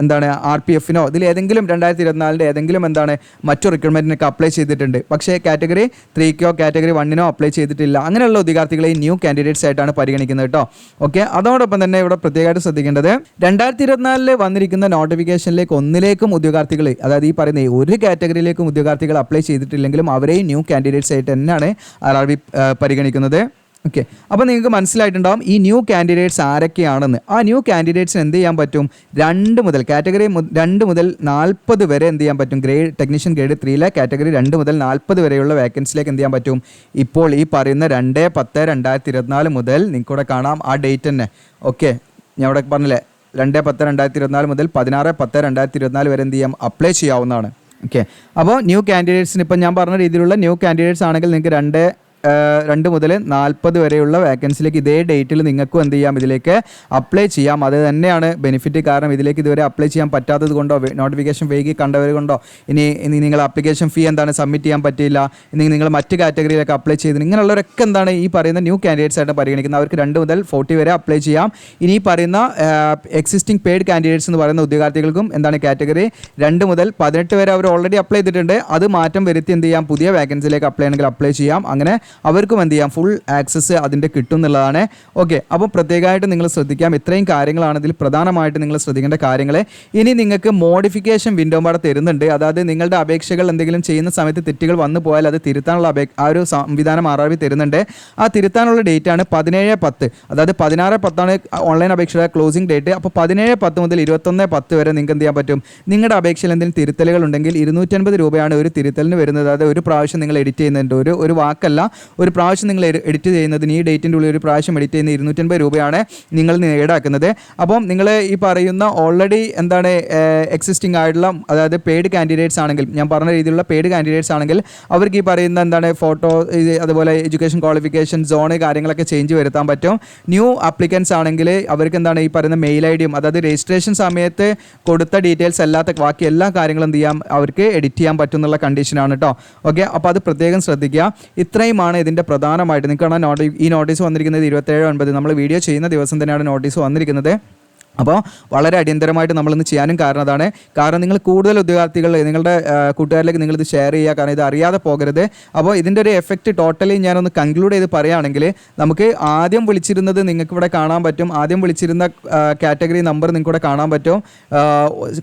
എന്താണ് RPFനോ ഇതിൽ ഏതെങ്കിലും 2024 ഏതെങ്കിലും എന്താണ് മറ്റു റിക്രൂട്ട്മെൻറ്റിനൊക്കെ അപ്ലൈ ചെയ്തിട്ടുണ്ട്. പക്ഷേ കാറ്റഗറി 3-ക്കോ കാറ്റഗറി 1-നോ അപ്ലൈ ചെയ്തിട്ടില്ല. അങ്ങനെയുള്ള ഉദ്യോഗാർത്ഥികളെ ന്യൂ കാൻഡിഡേറ്റ്സ് ആയിട്ടാണ് പരിഗണിക്കുന്നത് കേട്ടോ. ഓക്കെ, അതോടൊപ്പം തന്നെ ഇവിടെ പ്രത്യേകമായിട്ട് ശ്രദ്ധിക്കേണ്ടത് 2024 വന്നിരിക്കുന്ന നോട്ടിഫിക്കേഷനിലേക്ക് ഒന്നിലേക്കും ഉദ്യോഗാർത്ഥികൾ, അതായത് ഈ പറയുന്ന ഒരു കാറ്റഗറിയിലേക്കും ഉദ്യോഗാർത്ഥികൾ അപ്ലൈ ചെയ്തിട്ടില്ലെങ്കിലും അവരെയും ന്യൂ കാൻഡിഡേറ്റ്സ് ആയിട്ട് തന്നെയാണ് RRB പരിഗണിക്കുന്നത്. ഓക്കെ, അപ്പോൾ നിങ്ങൾക്ക് മനസ്സിലായിട്ടുണ്ടാവും ഈ ന്യൂ കാൻഡിഡേറ്റ്സ് ആരൊക്കെയാണെന്ന്. ആ ന്യൂ കാൻഡിഡേറ്റ്സിന് എന്ത് ചെയ്യാൻ പറ്റും, 2 മുതൽ കാറ്റഗറി 2 മുതൽ 40 വരെ എന്ത് ചെയ്യാൻ പറ്റും, ടെക്നീഷ്യൻ ഗ്രേഡ് 3 കാറ്റഗറി 2 മുതൽ 40 വരെയുള്ള വേക്കൻസിലേക്ക് എന്ത് ചെയ്യാൻ പറ്റും. ഇപ്പോൾ ഈ പറയുന്ന 2/10/2024 മുതൽ നിങ്ങൾക്കിവിടെ കാണാം ആ ഡേറ്റ് തന്നെ. ഓക്കെ, ഞാൻ ഇവിടെ പറഞ്ഞില്ലേ 2/10/2024 മുതൽ 16/10/2024 വരെ എന്ത് ചെയ്യാം, അപ്ലൈ ചെയ്യാവുന്നതാണ്. ഓക്കെ, അപ്പോൾ ന്യൂ കാൻഡിഡേറ്റ്സിന് ഇപ്പം ഞാൻ പറഞ്ഞ രീതിയിലുള്ള ന്യൂ കാൻഡിഡേറ്റ്സ് ആണെങ്കിൽ നിങ്ങൾക്ക് 2 മുതൽ 40 വരെയുള്ള വേക്കൻസിലേക്ക് ഇതേ ഡേറ്റിൽ നിങ്ങൾക്കും എന്ത് ചെയ്യാം, ഇതിലേക്ക് അപ്ലൈ ചെയ്യാം. അത് തന്നെയാണ് ബെനിഫിറ്റ്. കാരണം ഇതിലേക്ക് ഇതുവരെ അപ്ലൈ ചെയ്യാൻ പറ്റാത്തത് കൊണ്ടോ നോട്ടിഫിക്കേഷൻ വൈകി കണ്ടവർ കൊണ്ടോ ഇനി നിങ്ങൾ ആപ്ലിക്കേഷൻ ഫീ എന്താണ് സബ്മിറ്റ് ചെയ്യാൻ പറ്റിയില്ല, ഇനി നിങ്ങൾ മറ്റ് കാറ്റഗറിയിലേക്ക് അപ്ലൈ ചെയ്ത് ഇങ്ങനെയുള്ളവരൊക്കെ എന്താണ് ഈ പറയുന്ന ന്യൂ കാൻഡിഡേറ്റ്സ് ആയിട്ട് പരിഗണിക്കുന്നത്. അവർക്ക് 2 മുതൽ 40 വരെ അപ്ലൈ ചെയ്യാം. ഇനി ഈ പറയുന്ന എക്സിസ്റ്റിംഗ് പെയ്ഡ് കാൻഡിഡേറ്റ്സ് എന്ന് പറയുന്ന ഉദ്യോഗാർത്ഥികൾക്കും എന്താണ് കാറ്റഗറി 2 മുതൽ 18 വരെ അവർ ഓൾറെഡി അപ്ലൈ ചെയ്തിട്ടുണ്ട്. അത് മാറ്റം വരുത്തി എന്ത് ചെയ്യാം, പുതിയ വേക്കൻസിയിലേക്ക് അപ്ലൈ ചെയ്യണമെങ്കിൽ അപ്ലൈ ചെയ്യാം. അങ്ങനെ അവർക്കും എന്ത് ചെയ്യാം, ഫുൾ ആക്സസ് അതിൻ്റെ കിട്ടും എന്നുള്ളതാണ്. ഓക്കെ, അപ്പോൾ പ്രത്യേകമായിട്ട് നിങ്ങൾ ശ്രദ്ധിക്കാം. ഇത്രയും കാര്യങ്ങളാണ് ഇതിൽ പ്രധാനമായിട്ട് നിങ്ങൾ ശ്രദ്ധിക്കേണ്ട കാര്യങ്ങൾ. ഇനി നിങ്ങൾക്ക് മോഡിഫിക്കേഷൻ വിൻഡോ പാടെ തരുന്നുണ്ട്. അതായത് നിങ്ങളുടെ അപേക്ഷകൾ എന്തെങ്കിലും ചെയ്യുന്ന സമയത്ത് തെറ്റുകൾ വന്നു പോയാൽ അത് തിരുത്താനുള്ള ആ ഒരു സംവിധാനം RRB തരുന്നുണ്ട്. ആ തിരുത്താനുള്ള ഡേറ്റ് ആണ് 17/10. അതായത് 16/10 ഓൺലൈൻ അപേക്ഷയുടെ ക്ലോസിംഗ് ഡേറ്റ്. അപ്പോൾ 17/10 മുതൽ 21/10 വരെ നിങ്ങൾക്ക് എന്ത് ചെയ്യാൻ പറ്റും, നിങ്ങളുടെ അപേക്ഷയിൽ എന്തെങ്കിലും തിരുത്തലുകൾ ഉണ്ടെങ്കിൽ 250 രൂപയാണ് ഒരു തിരുത്തലിന് വരുന്നത്. അതായത് ഒരു പ്രാവശ്യം നിങ്ങൾ എഡിറ്റ് ചെയ്യുന്നുണ്ട്, ഒരു വാക്കല്ല, ഒരു പ്രാവശ്യം നിങ്ങൾ എഡിറ്റ് ചെയ്യുന്നതിന് ഈ ഡേറ്റിൻ്റെ ഉള്ളിൽ ഒരു പ്രാവശ്യം എഡിറ്റ് ചെയ്യുന്ന 250 രൂപയാണ് നിങ്ങൾ ഈടാക്കുന്നത്. അപ്പം നിങ്ങൾ ഈ പറയുന്ന ഓൾറെഡി എന്താണ് എക്സിസ്റ്റിംഗ് ആയിട്ടുള്ള, അതായത് പെയ്ഡ് കാൻഡിഡേറ്റ്സ് ആണെങ്കിൽ, ഞാൻ പറഞ്ഞ രീതിയിലുള്ള പെയ്ഡ് കാൻഡിഡേറ്റ്സ് ആണെങ്കിൽ അവർക്ക് ഈ പറയുന്ന എന്താണ് ഫോട്ടോ, അതുപോലെ എഡ്യൂക്കേഷൻ ക്വാളിഫിക്കേഷൻ സോണ് കാര്യങ്ങളൊക്കെ ചേഞ്ച് വരുത്താൻ പറ്റും. ന്യൂ ആപ്ലിക്കൻസ് ആണെങ്കിൽ അവർക്ക് എന്താണ് ഈ പറയുന്ന മെയിൽ ID യും, അതായത് രജിസ്ട്രേഷൻ സമയത്ത് കൊടുത്ത ഡീറ്റെയിൽസ് അല്ലാത്ത ബാക്കി എല്ലാ കാര്യങ്ങളും എന്ത് ചെയ്യാം, അവർക്ക് എഡിറ്റ് ചെയ്യാൻ പറ്റും എന്നുള്ള കണ്ടീഷനാണ് കേട്ടോ. ഓക്കെ, അപ്പോൾ അത് പ്രത്യേകം ശ്രദ്ധിക്കുക. ഇത്രയുമാണ് ഇതിൻ്റെ പ്രധാനമായിട്ട്. നിങ്ങൾക്ക് ഈ നോട്ടീസ് വന്നിരിക്കുന്നത് 27/9, നമ്മൾ വീഡിയോ ചെയ്യുന്ന ദിവസം തന്നെയാണ് നോട്ടീസ് വന്നിരിക്കുന്നത്. അപ്പോൾ വളരെ അടിയന്തരമായിട്ട് നമ്മളിന്ന് ചെയ്യാനും കാരണം അതാണ്. കാരണം നിങ്ങൾ കൂടുതൽ ഉദ്യോഗാർത്ഥികൾ നിങ്ങളുടെ കൂട്ടുകാരിലേക്ക് നിങ്ങളിത് ഷെയർ ചെയ്യുക, കാരണം ഇത് അറിയാതെ പോകരുത്. അപ്പോൾ ഇതിൻ്റെ ഒരു എഫക്റ്റ് ടോട്ടലി ഞാനൊന്ന് കൺക്ലൂഡ് ചെയ്ത് പറയുകയാണെങ്കിൽ, നമുക്ക് ആദ്യം വിളിച്ചിരുന്നത് നിങ്ങൾക്ക് ഇവിടെ കാണാൻ പറ്റും. ആദ്യം വിളിച്ചിരുന്ന കാറ്റഗറി നമ്പർ നിങ്ങൾക്ക് ഇവിടെ കാണാൻ പറ്റും.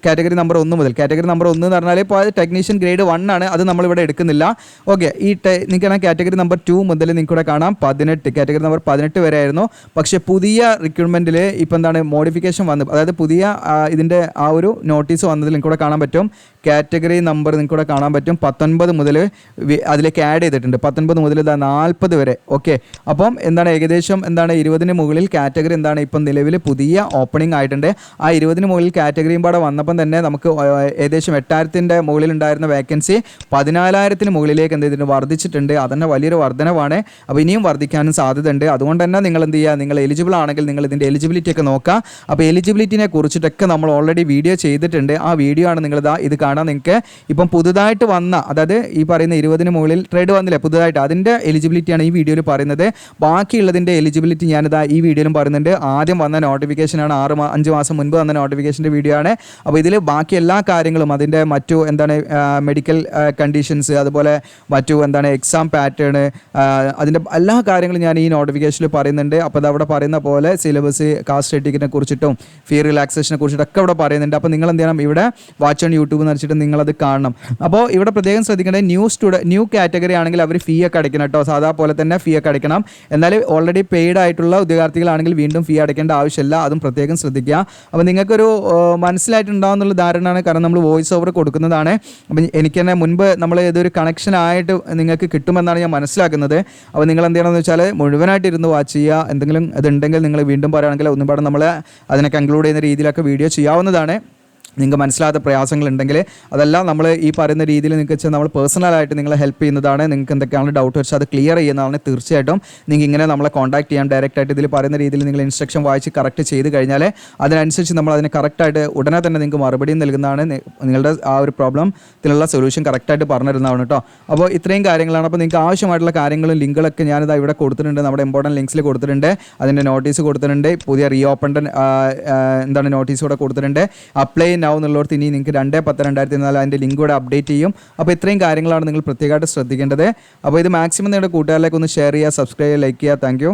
കാറ്റഗറി നമ്പർ 1 മുതൽ, കാറ്റഗറി നമ്പർ 1 എന്ന് പറഞ്ഞാൽ ഇപ്പോൾ അത് ടെക്നീഷ്യൻ ഗ്രേഡ് 1 ആണ്, അത് നമ്മളിവിടെ എടുക്കുന്നില്ല. ഓക്കെ, നിങ്ങൾക്ക് കാറ്റഗറി നമ്പർ 2 മുതൽ നിങ്ങൾക്ക് ഇവിടെ കാണാം 18, കാറ്റഗറി നമ്പർ 18 വരെ ആയിരുന്നു. പക്ഷേ പുതിയ റിക്രൂട്ട്മെൻറ്റിൽ ഇപ്പോൾ എന്താണ് മോഡിഫിക്കേഷൻ വന്നു, അതായത് പുതിയ ഇതിൻ്റെ ആ ഒരു നോട്ടീസ് വന്നതിൽ നിങ്ങൾക്ക് ഇവിടെ കാണാൻ പറ്റും. കാറ്റഗറി നമ്പർ നിങ്ങൾക്ക് ഇവിടെ കാണാൻ പറ്റും 19 മുതൽ അതിലേക്ക് ആഡ് ചെയ്തിട്ടുണ്ട്. 19 മുതൽ 40 വരെ. ഓക്കെ, അപ്പം എന്താണ് ഏകദേശം എന്താണ് 20-ന് മുകളിൽ കാറ്റഗറി എന്താണ് ഇപ്പം നിലവിൽ പുതിയ ഓപ്പണിംഗ് ആയിട്ടുണ്ട്. ആ 20-ന് മുകളിൽ കാറ്റഗറിയും പാടെ വന്നപ്പം തന്നെ നമുക്ക് ഏകദേശം 8,000-ൻ്റെ മുകളിലുണ്ടായിരുന്ന വേക്കൻസി 14,000-ന് മുകളിലേക്ക് എന്ത് ചെയ്തിട്ടുണ്ട്, വർദ്ധിച്ചിട്ടുണ്ട്. അതന്നെ വലിയൊരു വർധനവാണ്. അപ്പോൾ ഇനിയും വർദ്ധിക്കാനും സാധ്യതയുണ്ട്. അതുകൊണ്ട് തന്നെ നിങ്ങൾ എന്ത് ചെയ്യുക, നിങ്ങൾ എലിജിബിൾ ആണെങ്കിൽ നിങ്ങൾ ഇതിൻ്റെ എലിജിബിലിറ്റി ഒക്കെ നോക്കുക. അപ്പോൾ എലിജിബിലിറ്റിനെ കുറിച്ചിട്ടൊക്കെ നമ്മൾ ഓൾറെഡി വീഡിയോ ചെയ്തിട്ടുണ്ട്. ആ വീഡിയോ ആണ് ഇത് കാണാൻ നിങ്ങൾക്ക് ഇപ്പം പുതുതായിട്ട് വന്ന, അതായത് ഈ പറയുന്ന 20-ന് മുകളിൽ ട്രേഡ് വന്നില്ലേ പുതുതായിട്ട്, അതിൻ്റെ എലിജിബിലിറ്റിയാണ് ഈ വീഡിയോയിൽ പറയുന്നത്. ബാക്കിയുള്ളതിൻ്റെ എലിജിബിലിറ്റി ഞാനിതാ ഈ വീഡിയോയിലും പറയുന്നുണ്ട്. ആദ്യം വന്ന നോട്ടിഫിക്കേഷനാണ്, 5 മാസം മുൻപ് വന്ന നോട്ടിഫിക്കേഷൻ്റെ വീഡിയോ ആണ്. അപ്പോൾ ഇതിൽ ബാക്കി എല്ലാ കാര്യങ്ങളും അതിൻ്റെ മറ്റു എന്താണ് മെഡിക്കൽ കണ്ടീഷൻസ്, അതുപോലെ മറ്റു എന്താണ് എക്സാം പാറ്റേൺ, അതിൻ്റെ എല്ലാ കാര്യങ്ങളും ഞാൻ ഈ നോട്ടിഫിക്കേഷനിൽ പറയുന്നുണ്ട്. അപ്പോൾ അത് അവിടെ പറയുന്ന പോലെ സിലബസ്, കാസ്റ്റ് സർട്ടിഫിക്കറ്റിനെ കുറിച്ചിട്ടും ഫീ റിലാക്സേഷനെ കുറിച്ചിട്ടൊക്കെ ഇവിടെ പറയുന്നുണ്ട്. അപ്പോൾ നിങ്ങൾ എന്ത് ചെയ്യണം, ഇവിടെ വാച്ച് ഓൺ യൂട്യൂബ് എന്ന് വെച്ചിട്ട് നിങ്ങളത് കാണണം. അപ്പോൾ ഇവിടെ പ്രത്യേകം ശ്രദ്ധിക്കേണ്ടത് ന്യൂ കാറ്റഗറി ആണെങ്കിൽ അവർ ഫീ ഒക്കെ അടയ്ക്കണം കേട്ടോ. സാധാ പോലെ തന്നെ ഫീ ഒക്കെ അടയ്ക്കണം. എന്നാൽ ഓൾറെഡി പെയ്ഡ് ആയിട്ടുള്ള ഉദ്യോഗാർത്ഥികളാണെങ്കിൽ വീണ്ടും ഫീ അടയ്ക്കേണ്ട ആവശ്യമില്ല. അതും പ്രത്യേകം ശ്രദ്ധിക്കുക. അപ്പോൾ നിങ്ങൾക്കൊരു മനസ്സിലായിട്ടുണ്ടാവുന്നുള്ള ധാരണയാണ്, കാരണം നമ്മൾ വോയിസ് ഓവർ കൊടുക്കുന്നതാണ്. അപ്പം എനിക്ക് തന്നെ മുൻപ് നമ്മൾ ഇതൊരു കണക്ഷനായിട്ട് നിങ്ങൾക്ക് കിട്ടുമെന്നാണ് ഞാൻ മനസ്സിലാക്കുന്നത്. അപ്പോൾ നിങ്ങൾ എന്ത് ചെയ്യണമെന്ന് വെച്ചാൽ മുഴുവനായിട്ട് ഇരുന്ന് വാച്ച് ചെയ്യുക. എന്തെങ്കിലും ഇതുണ്ടെങ്കിൽ നിങ്ങൾ വീണ്ടും പറയുകയാണെങ്കിൽ ഒന്നും പാടെ നമ്മൾ അതിനെ കൺക്ലൂഡ് ചെയ്യുന്ന രീതിയിലൊക്കെ വീഡിയോ ചെയ്യാവുന്നതാണ്. നിങ്ങൾക്ക് മനസ്സിലാത്ത പ്രയാസങ്ങളുണ്ടെങ്കിൽ അതെല്ലാം നമ്മൾ ഈ പറയുന്ന രീതിയിൽ നിങ്ങൾക്ക് വെച്ചാൽ നമ്മൾ പേഴ്സണലായിട്ട് നിങ്ങളെ ഹെൽപ്പ് ചെയ്യുന്നതാണ്. നിങ്ങൾക്ക് എന്തൊക്കെയാണ് ഡൗട്ട് വെച്ചാൽ അത് ക്ലിയർ ചെയ്യുന്നതാണ്. തീർച്ചയായിട്ടും നിങ്ങൾക്ക് ഇങ്ങനെ നമ്മളെ കോൺടാക്ട് ചെയ്യാം. ഡയറക്റ്റായിട്ട് ഇതിൽ പറയുന്ന രീതിയിൽ നിങ്ങൾ ഇൻസ്ട്രക്ഷൻ വായിച്ച് കറക്റ്റ് ചെയ്ത് കഴിഞ്ഞാൽ അതിനനുസരിച്ച് നമ്മൾ അതിന് കറക്റ്റായിട്ട് ഉടനെ തന്നെ നിങ്ങൾക്ക് മറുപടിയും നൽകുന്നതാണ്. നിങ്ങളുടെ ആ ഒരു പ്രോബ്ലത്തിനുള്ള സൊല്യൂഷൻ കറക്റ്റായിട്ട് പറഞ്ഞു തരുന്നതാണ് കേട്ടോ. അപ്പോൾ ഇത്രയും കാര്യങ്ങളാണ്. അപ്പോൾ നിങ്ങൾക്ക് ആവശ്യമായിട്ടുള്ള കാര്യങ്ങളും ലിങ്കുകളൊക്കെ ഞാനിതാ ഇവിടെ കൊടുത്തിട്ടുണ്ട്. നമ്മുടെ ഇമ്പോർട്ടൻറ്റ് ലിങ്ക്സിൽ കൊടുത്തിട്ടുണ്ട്. അതിൻ്റെ നോട്ടീസ് കൊടുത്തിട്ടുണ്ട്. പുതിയ റീഓപ്പൺഡ് എന്താണ് നോട്ടീസ് കൂടെ കൊടുത്തിട്ടുണ്ട്. അപ്ലൈ നൗ എന്നുള്ളവർക്ക് ഇനി നിങ്ങൾക്ക് 2/10/2024 അതിൻ്റെ ലിങ്ക് കൂടെ അപ്ഡേറ്റ് ചെയ്യും. അപ്പോൾ ഇത്രയും കാര്യങ്ങളാണ് നിങ്ങൾ പ്രത്യേകമായിട്ട് ശ്രദ്ധിക്കേണ്ടത്. അപ്പോൾ ഇത് മാക്സിമം നിങ്ങളുടെ കൂട്ടുകാരിലേക്ക് ഒന്ന് ഷെയർ ചെയ്യുക, സബ്സ്ക്രൈബ് ചെയ്യുക, ലൈക്ക് ചെയ്യുക. Thank you.